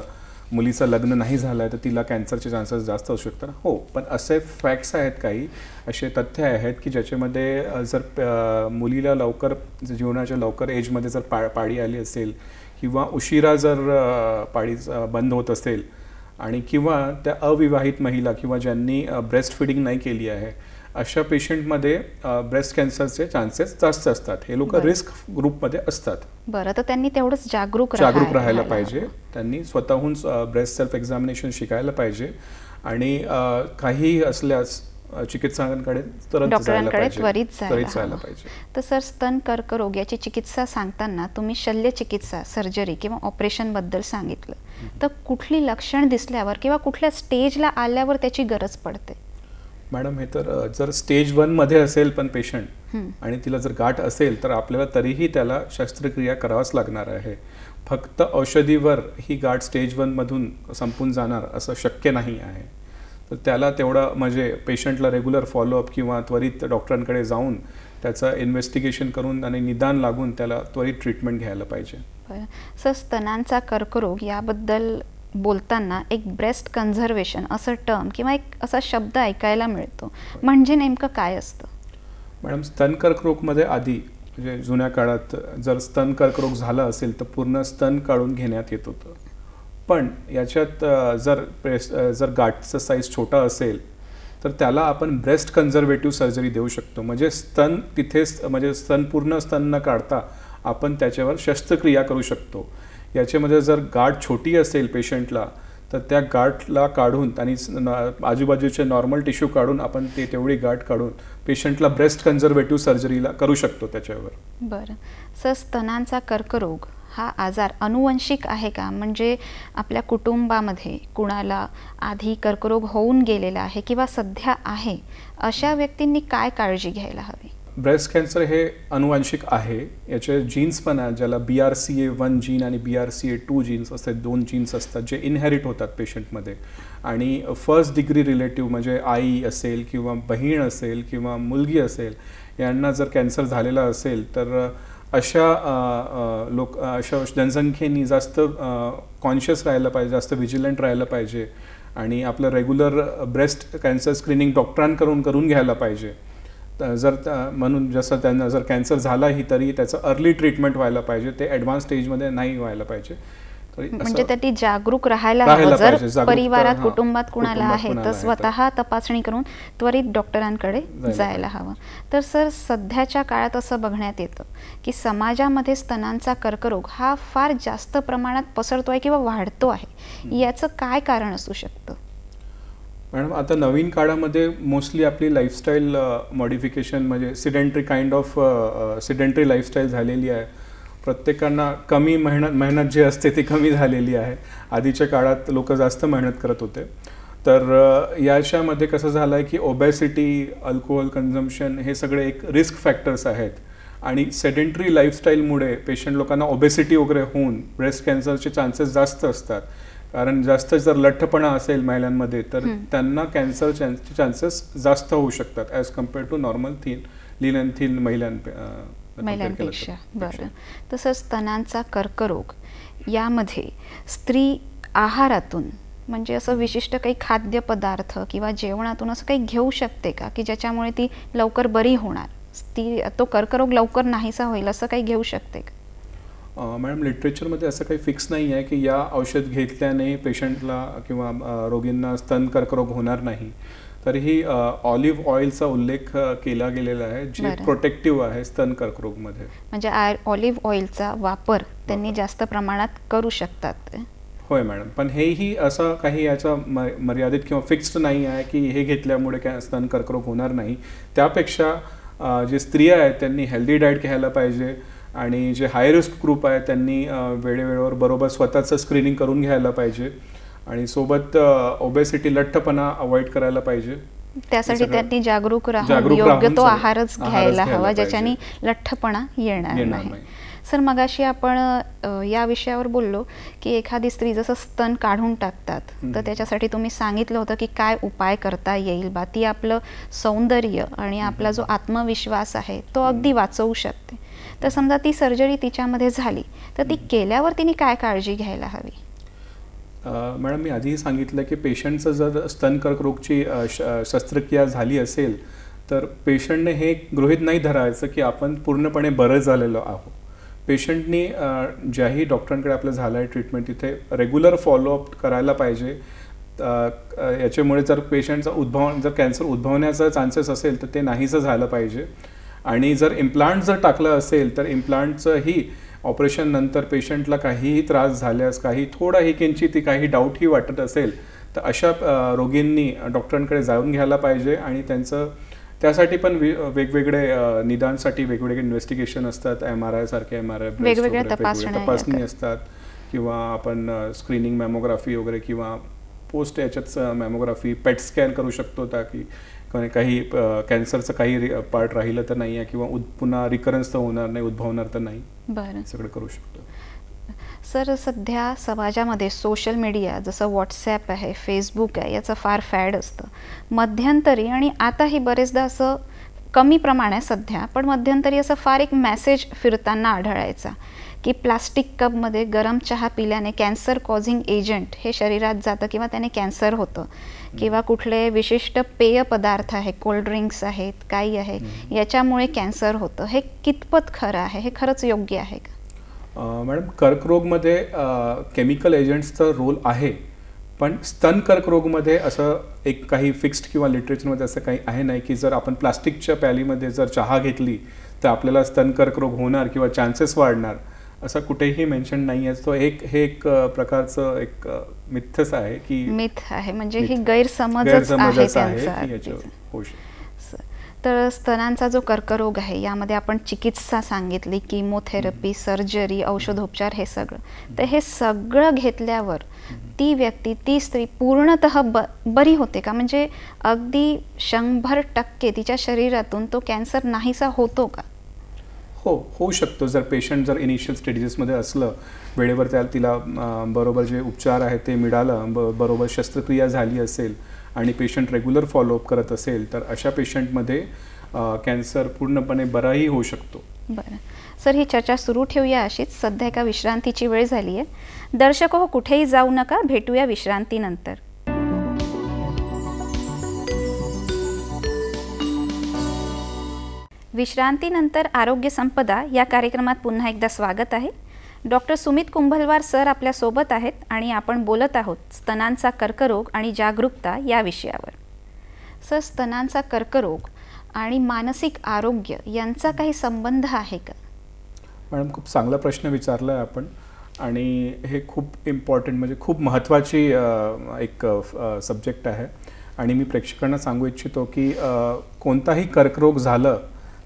Speaker 2: मुलीचं लग्न नाही झालं आहे तर तिला कॅन्सरचे चान्सेस जास्त असू शकतात. हो, पण असे फॅक्ट्स आहेत, काही असे तथ्य आहेत की ज्याच्यामध्ये जर मुलीला लवकर जीवनाच्या लवकर एजमध्ये जर पाळी आली असेल किंवा उशिरा जर पाळी बंद होत असेल आणि किंवा त्या अविवाहित महिला किंवा ज्यांनी ब्रेस्ट फीडिंग नाही केली आहे अशा पेशंटमध्ये ब्रेस्ट कॅन्सरचे चान्सेस जास्त असतात. हे लोक रिस्क ग्रुपमध्ये असतात.
Speaker 1: बरं, तर त्यांनी तेवढंच जागरूक
Speaker 2: राहायला पाहिजे. त्यांनी स्वतःहून ब्रेस्ट सेल्फ एक्झामिनेशन शिकायला पाहिजे आणि काही असल्यास चिकित्सकांकडे
Speaker 1: त्वरित जायला पाहिजे. तर सर, स्तन कर्करोग याची चिकित्सा सांगताना तुम्ही शल्यचिकित्सा, सर्जरी किंवा ऑपरेशन बद्दल सांगितलं, तर कुठली लक्षण दिसल्यावर किंवा कुठल्या स्टेजला आल्यावर त्याची गरज पडते?
Speaker 2: मॅडम, हे तर जर स्टेज 1 मध्ये असेल पण पेशंट आणि तिला जर गाठ असेल तर आपल्याला तरीही त्याला शस्त्रक्रिया करावाच लागणार आहे. फक्त औषधीवर ही गाठ स्टेज 1 मधून संपून जाणार असं शक्य नाही आहे. तर त्याला तेवढं म्हणजे पेशंटला रेग्युलर फॉलोअप किंवा त्वरित डॉक्टरांकडे जाऊन त्याचं इन्व्हेस्टिगेशन करून आणि निदान लागून त्याला त्वरित ट्रीटमेंट घ्यायला पाहिजे.
Speaker 1: सर, स्तनांचा कर्करोग याबद्दल बोलताना एक ब्रेस्ट कन्झर्वेशन असं टर्म किंवा एक असा शब्द ऐकायला मिळतो, म्हणजे नेमकं काय असतं?
Speaker 2: मॅडम, स्तन कर्करोगमध्ये आधी म्हणजे जुन्या काळात जर स्तन कर्करोग झाला असेल तर पूर्ण स्तन काढून घेण्यात येत होतं. पण याच्यात जर गाठचा साईज छोटा असेल तर त्याला आपण ब्रेस्ट कन्झर्वेटिव्ह सर्जरी देऊ शकतो. म्हणजे स्तन तिथेच, म्हणजे पूर्ण स्तन न काढता आपण त्याच्यावर शस्त्रक्रिया करू शकतो. याच्यामध्ये जर गाठ छोटी असेल पेशंटला तर त्या गाठला काढून आणि आजूबाजूचे नॉर्मल टिश्यू काढून आपण तेवढी गाठ काढून पेशंटला ब्रेस्ट कन्झर्वेटिव्ह सर्जरीला करू शकतो त्याच्यावर.
Speaker 1: बरं सर, स्तनांचा कर्करोग हा आजार अनुवंशिक आहे का? म्हणजे आपल्या कुटुंबामध्ये कुणाला आधी कर्करोग होऊन गेलेला आहे किंवा सध्या आहे अशा व्यक्तींनी काय काळजी घ्यायला हवी?
Speaker 2: ब्रेस्ट कॅन्सर हे अनुवांशिक आहे. याचे जीन्स पण आहेत, ज्याला BRCA1 जीन आणि BRCA2 जीन्स असे 2 जीन्स असतात जे इनहेरिट होतात पेशंटमध्ये. आणि फर्स्ट डिग्री रिलेटिव्ह म्हणजे आई असेल किंवा बहीण असेल किंवा मुलगी असेल यांना जर कॅन्सर झालेला असेल तर अशा जनसंख्येने जास्त कॉन्शियस राहायला पाहिजे, जास्त विजिलंट राहायला पाहिजे आणि आपलं रेग्युलर ब्रेस्ट कॅन्सर स्क्रीनिंग डॉक्टरांकडून करून घ्यायला पाहिजे. म्हणून जसं त्यांना जर कॅन्सर झालाही तरी त्याचं अर्ली ट्रीटमेंट व्हायला पाहिजे, ते ॲडव्हान्स स्टेजमध्ये नाही व्हायला पाहिजे.
Speaker 1: म्हणजे त्यासाठी जागरूक राहायला हवं. जर परिवारात कुटुंबात कुणाला आहे तर स्वतः तपासणी करून त्वरित डॉक्टरांकडे जायला हवं. तर सर, सध्याच्या काळात असं बघण्यात येतं की समाजामध्ये स्तनांचा कर्करोग हा फार जास्त प्रमाणात पसरतोय किंवा वाढतो आहे. याचं काय कारण असू शकतं?
Speaker 2: मॅडम, आता नवीन काळामध्ये मोस्टली आपली लाईफस्टाईल मॉडिफिकेशन म्हणजे सिडेंटरी लाईफस्टाईल झालेली आहे. प्रत्येकांना कमी मेहनत जी असते ती कमी झालेली आहे. आधीच्या काळात लोक जास्त मेहनत करत होते. तर याच्यामध्ये कसं झालं आहे की ओबेसिटी, अल्कोहोल कन्झम्पशन हे सगळे एक रिस्क फॅक्टर्स आहेत. आणि सेडेंटरी लाईफस्टाईलमुळे पेशंट लोकांना ओबेसिटी वगैरे होऊन ब्रेस्ट कॅन्सरचे चान्सेस जास्त असतात. कारण जास्त जर लठ्ठपणा असेल महिलांमध्ये तर त्यांना कॅन्सरचे चान्सेस जास्त होऊ शकतात as compare to normal lean and thin महिलांपेक्षा.
Speaker 1: बरं, तसंच स्तनांचा कर्करोग यामध्ये स्त्री आहारातून म्हणजे असं विशिष्ट काही खाद्यपदार्थ किंवा जेवणातून असं काही घेऊ शकते का की ज्याच्यामुळे ती लवकर बरी होणार, तो कर्करोग लवकर नाहीसा होईल, असं काही घेऊ शकते का?
Speaker 2: मॅडम, लिटरेचरमध्ये असं काही फिक्स नाही आहे की या औषध घेतल्याने पेशंटला किंवा रोगींना स्तन कर्करोग होणार नाही. तरीही ऑलिव्ह ऑइलचा उल्लेख केला गेलेला आहे जे प्रोटेक्टिव्ह आहे स्तन कर्करोगमध्ये.
Speaker 1: म्हणजे ऑलिव्ह ऑइलचा वापर त्यांनी जास्त प्रमाणात करू शकतात.
Speaker 2: होय मॅडम, पण हेही असं काही याचा मर्यादित किंवा फिक्स्ड नाही आहे की हे घेतल्यामुळे स्तन कर्करोग होणार नाही. त्यापेक्षा जे स्त्रिया आहेत त्यांनी हेल्दी डाएट घ्यायला पाहिजे आणि जे हाय रिस्क ग्रुप आहे त्यांनी वेळेवेळेवर बरोबर स्वतःचं स्क्रीनिंग करून घ्यायला पाहिजे आणि सोबत ओबेसिटी, लठ्ठपणा अवॉइड करायला पाहिजे.
Speaker 1: त्यासाठी त्यांनी जागरूक राहून योग्य तो आहारच घ्यायला हवा ज्याच्याने लठ्ठपणा येणार नाही. सर, मगाशी आपण या विषयावर बोललो की एखादी स्त्री जसं स्तन काढून टाकतात तर त्याच्यासाठी तुम्ही सांगितलं होतं की काय उपाय करता येईल बा, ती आपलं सौंदर्य आणि आपला जो आत्मविश्वास आहे तो अगदी वाचवू शकते. तर समजा ती सर्जरी तिच्यामध्ये झाली तर ती केल्यावर तिने काय काळजी घ्यायला हवी?
Speaker 2: मॅडम, मी आधीही सांगितलं की पेशंटचं जर स्तन कर्करोगची शस्त्रक्रिया झाली असेल तर पेशंटने हे गृहीत नाही धरायचं की आपण पूर्णपणे बरं झालेलो आहोत. पेशंटनी ज्याही डॉक्टरांकडे आपलं झालं आहे ट्रीटमेंट तिथे रेग्युलर फॉलोअप करायला पाहिजे. याच्यामुळे जर पेशंटचा जर कॅन्सर उद्भवण्याचा चान्सेस असेल तर ते नाहीसं झालं पाहिजे. आणि जर इम्प्लांट जर टाकलं असेल तर इम्प्लांटचंही ऑपरेशन नंतर पेशंटला काहीही त्रास झाल्यास, थोडाही किंचित काही डाऊटही वाटत असेल तर अशा रोगींनी डॉक्टरांकडे जाऊन घ्यायला पाहिजे. आणि त्यासाठी पण वेगवेगळे निदानसाठी वेगवेगळे इन्व्हेस्टिगेशन असतात. MRI सारखे
Speaker 1: वेगवेगळ्या
Speaker 2: तपासणी असतात किंवा आपण स्क्रीनिंग मॅमोग्राफी वगैरे किंवा पोस्ट याच्यात मॅमोग्राफी, पेट स्कॅन करू शकतो ताकी काही कॅन्सरचं काही पार्ट राहिलं तर नाही आहे किंवा पुन्हा रिकरन्स तर होणार नाही, उद्भवणार तर नाही.
Speaker 1: बरं,
Speaker 2: सगळं करू शकतो.
Speaker 1: सर, सध्या समाजामध्ये सोशल मीडिया जसं व्हॉट्सॲप आहे, फेसबुक आहे याचं फार फॅड असतं. मध्यंतरी आणि आताही बरेचदा असं कमी प्रमाण आहे सध्या, पण मध्यंतरी असं फार एक मेसेज फिरताना आढळायचा की प्लास्टिक कपमध्ये गरम चहा पिल्याने कॅन्सर कॉझिंग एजंट हे शरीरात जातं किंवा त्याने कॅन्सर होतं, किंवा कुठले विशिष्ट पेय पदार्थ आहे, कोल्ड ड्रिंक्स आहेत, काही आहे, याच्यामुळे कॅन्सर होतं, हे कितपत खरं आहे? हे खरंच योग्य आहे का?
Speaker 2: मॅडम, कर्करोगमध्ये केमिकल एजंट्सचा रोल आहे, पण स्तन कर्करोगमध्ये असं एक काही फिक्स्ड किंवा लिटरेचरमध्ये असं काही आहे नाही की जर आपण प्लास्टिकच्या प्यालीमध्ये जर चहा घेतली तर आपल्याला स्तन कर्करोग होणार किंवा चान्सेस वाढणार, असं कुठेही मेन्शन नाही आहे. तो हे एक प्रकारचं एक मिथ्यच आहे की
Speaker 1: मिथ आहे, म्हणजे ही गैरसमजच आहे त्यांचा. तर स्तनांचा जो कर्करोग आहे यामध्ये आपण चिकित्सा सांगितली, किमोथेरपी, सर्जरी, औषधोपचार, हे सगळं. तर हे सगळं घेतल्यावर ती व्यक्ती, ती स्त्री पूर्णतः बरी होते का? म्हणजे अगदी 100% तिच्या शरीरातून तो कॅन्सर नाहीसा होतो का?
Speaker 2: हो, होऊ शकतो. जर पेशंट जर इनिशियल स्टेजेसमध्ये असलं, वेळेवर तिला बरोबर जे उपचार आहेत ते मिळालं, बरोबर शस्त्रक्रिया झाली असेल आणि पेशंट रेग्युलर फॉलोअप करत असेल, तर अशा पेशंटमध्ये कॅन्सर पूर्णपणे बराही होऊ शकतो.
Speaker 1: बरं सर, ही चर्चा सुरू ठेवूया अशीच. सध्या एका विश्रांतीची वेळ झाली आहे. दर्शक हो, कुठेही जाऊ नका, भेटूया विश्रांतीनंतर. विश्रांतीनंतर आरोग्य संपदा या कार्यक्रमात पुन्हा एकदा स्वागत आहे. डॉक्टर सुमित कुंभलवार सर आपल्यासोबत आहेत आणि आपण बोलत आहोत स्तनांचा कर्करोग आणि जागरूकता या विषयावर. सर, स्तनांचा कर्करोग आणि मानसिक आरोग्य यांचा काही संबंध आहे का?
Speaker 2: मॅडम, खूप चांगला प्रश्न विचारला आहे आपण, आणि हे खूप इम्पॉर्टंट, म्हणजे खूप महत्त्वाची एक सब्जेक्ट आहे. आणि मी प्रेक्षकांना सांगू इच्छितो की कोणताही कर्करोग झालं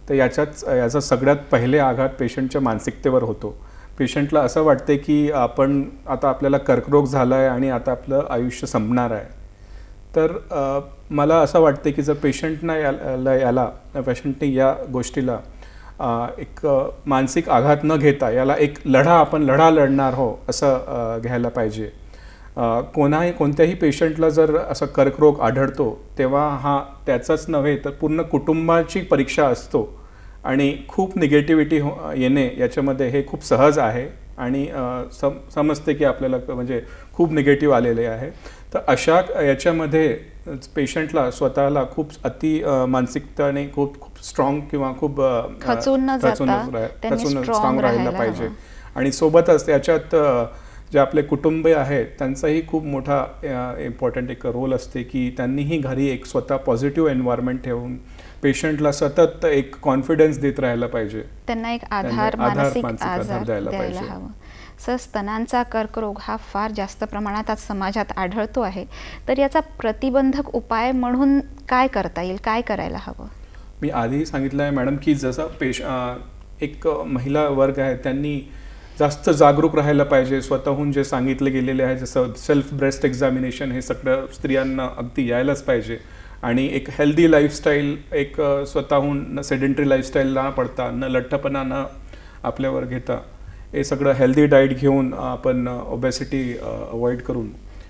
Speaker 2: तर याचा सगळ्यात पहिले आघात पेशंटच्या मानसिकतेवर होतो. पेशंटला असं वाटते की आपल्याला कर्करोग झाला आहे आणि आता आपलं आयुष्य संपणार आहे. तर मला असं वाटते की जर पेशंटने या गोष्टीला एक मानसिक आघात न घेता याला एक आपण लढा लढणार हो असं घ्यायला पाहिजे. कोणत्याही पेशंटला जर असं कर्करोग आढळतो तेव्हा हा त्याचाच नव्हे तर पूर्ण कुटुंबाची परीक्षा असतो, आणि खूप निगेटिव्हिटी येणे याच्यामध्ये हे खूप सहज आहे, आणि समजते की आपल्याला म्हणजे खूप निगेटिव्ह आलेले आहे. तर अशा याच्यामध्ये पेशंटला स्वतःला खूप मानसिकताने खूप स्ट्रॉंग किंवा खूप
Speaker 1: खचून
Speaker 2: स्ट्रॉंग राहायला पाहिजे. आणि सोबतच याच्यात जे आपले कुटुंबीय आहेत त्यांचाही खूप मोठा इम्पॉर्टंट एक रोल असते की त्यांनीही घरी एक स्वतः पॉझिटिव्ह एन्व्हायरमेंट ठेवून पेशंटला सतत एक कॉन्फिडन्स देत राहायला पाहिजे,
Speaker 1: त्यांना एक आधार, मानसिक आधार द्यायला हवा. सर, स्तनांचा कर्करोग हा फार जास्त प्रमाणात आज समाजात आढळतो आहे, तर याचा प्रतिबंधक उपाय म्हणून काय करता येईल, काय करायला हवं?
Speaker 2: मी आधी सांगितलं आहे मॅडम की जसं एक महिला वर्ग आहे त्यांनी जास्त जागरूक राहायला पाहिजे. स्वतःहून जे सांगितले गेलेले आहे जसं सेल्फ ब्रेस्ट एक्झामिनेशन, हे सगळं स्त्रियांना अगदी यायलाच पाहिजे. आणि एक हेल्दी लाईफस्टाईल, एक स्वतःहून सेडेंटरी लाईफस्टाईल न पडता, न लठ्ठपणा न आपल्यावर घेता, हे सगळं हेल्दी डाएट घेऊन आपण ओबेसिटी अवॉइड करून,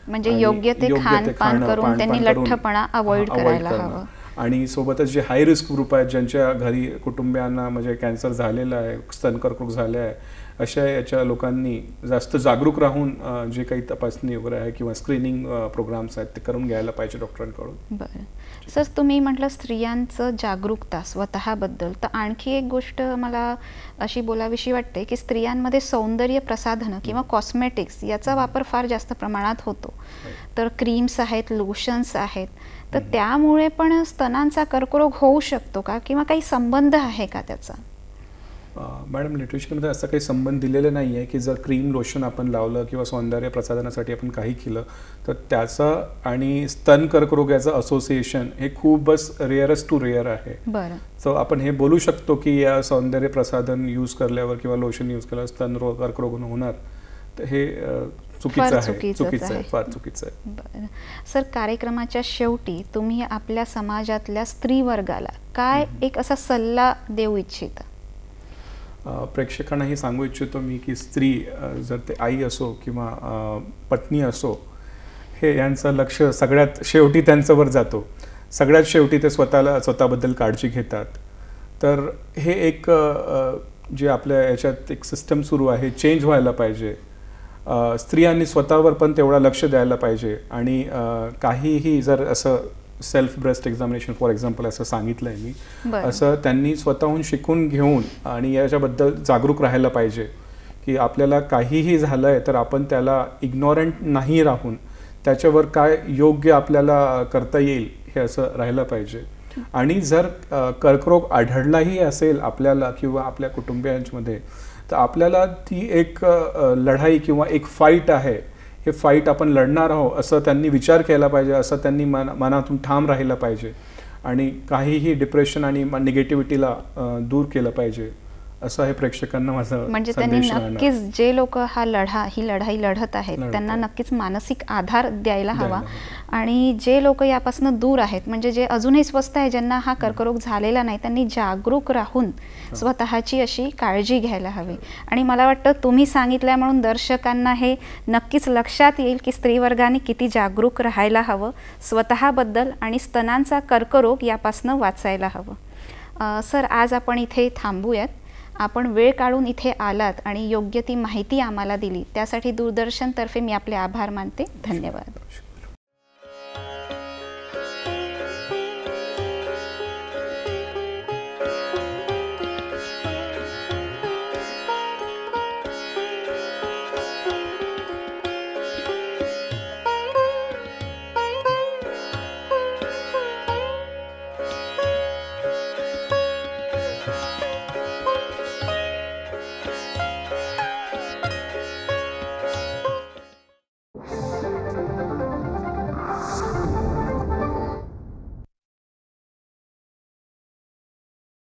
Speaker 1: म्हणजे योग्य ते खानपान करून त्यांनी लठ्ठपणा अवॉइड करायला हवं.
Speaker 2: आणि सोबतच जे हाय रिस्क ग्रुप आहेत ज्यांच्या घरी कुटुंबियांना म्हणजे कॅन्सर झालेला आहे, स्तन कर्करोग झाले आहे, अशा याच्या लोकांनी जास्त जागरूक राहून जे काही तपासणी वगैरे आहे किंवा स्क्रीनिंग प्रोग्राम्स आहेत ते करून घ्यायला पाहिजे डॉक्टरांकडून.
Speaker 1: बरं सर, तुम्ही म्हटलं स्त्रियांचं जागरूकता स्वतःबद्दल, तर आणखी एक गोष्ट मला अशी बोलावीशी वाटते की स्त्रियांमध्ये सौंदर्य प्रसाधनं किंवा कॉस्मेटिक्स याचा वापर फार जास्त प्रमाणात होतो. तर क्रीम्स आहेत, लोशन्स आहेत, तर त्यामुळे पण स्तनांचा कर्करोग होऊ शकतो का, किंवा काही संबंध आहे का त्याचा?
Speaker 2: मॅडम, लिटरेचरमध्ये असं काही संबंध दिलेला नाही आहे की जर क्रीम लोशन आपण लावलं किंवा सौंदर्य प्रसाधनासाठी आपण काही केलं तर त्याचं आणि स्तन कर्करोग याचं असोसिएशन हे खूपच रेअरस्ट टू रेअर आहे.
Speaker 1: बरं.
Speaker 2: सो आपण हे बोलू शकतो की या सौंदर्य प्रसाधन यूज करल्यावर किंवा लोशन यूज केल्यावर स्तन कर्करोग होणार, तर हे चुकीचं आहे, फार चुकीचं आहे.
Speaker 1: बरं सर, कार्यक्रमाच्या शेवटी तुम्ही आपल्या समाजातल्या स्त्री वर्गाला काय एक असा सल्ला देऊ इच्छिता?
Speaker 2: प्रेक्षकांनाही सांगू इच्छितो मी की स्त्री, जर ते आई असो किंवा पत्नी असो, हे यांचं लक्ष सगळ्यात शेवटी त्यांच्यावर जातो. सगळ्यात शेवटी ते स्वतःबद्दल काळजी घेतात. तर हे एक जे आपल्या याच्यात एक सिस्टम सुरू आहे चेंज व्हायला पाहिजे. स्त्रियांनी स्वतःवर पण तेवढा लक्ष द्यायला पाहिजे. आणि काहीही जर असं self breast examination for example असं सांगितलं आहे मी, असं त्यांनी स्वतःहून शिकून घेऊन आणि याच्याबद्दल जागरूक राहायला पाहिजे की आपल्याला काहीही झालं आहे तर आपण त्याला इग्नोरंट नाही राहून त्याच्यावर काय योग्य आपल्याला करता येईल हे असं राहायला पाहिजे. आणि जर कर्करोग आढळलाही असेल आपल्याला किंवा आपल्या कुटुंबियांमध्ये, तर आपल्याला ती एक लढाई किंवा एक फाईट आहे, हे फाईट आपण लढणार आहोत असं त्यांनी विचार केला पाहिजे, असं त्यांनी मनातून ठाम राहिलं पाहिजे. आणि काहीही डिप्रेशन आणि निगेटिव्हिटीला दूर केलं पाहिजे, असं हे प्रेक्षकांना माझं
Speaker 1: म्हणजे त्यांनी नक्कीच जे लोक ही लढाई लढत आहेत त्यांना नक्कीच मानसिक आधार द्यायला हवा. आणि जे लोक यापासून दूर आहेत, म्हणजे जे अजूनही स्वस्थ आहे, ज्यांना हा कर्करोग झालेला नाही, त्यांनी जागरूक राहून स्वतःची अशी काळजी घ्यायला हवी. आणि मला वाटतं तुम्ही सांगितलं म्हणून दर्शकांना हे नक्कीच लक्षात येईल की स्त्रीवर्गाने किती जागरूक राहायला हवं स्वतःबद्दल आणि स्तनांचा कर्करोग यापासून वाचायला हवं. सर, आज आपण इथे थांबूयात. आपण वेळ काढून इथे आलात आणि योग्य ती माहिती आम्हाला दिली त्यासाठी दूरदर्शनतर्फे मी आपले आभार मानते. धन्यवाद.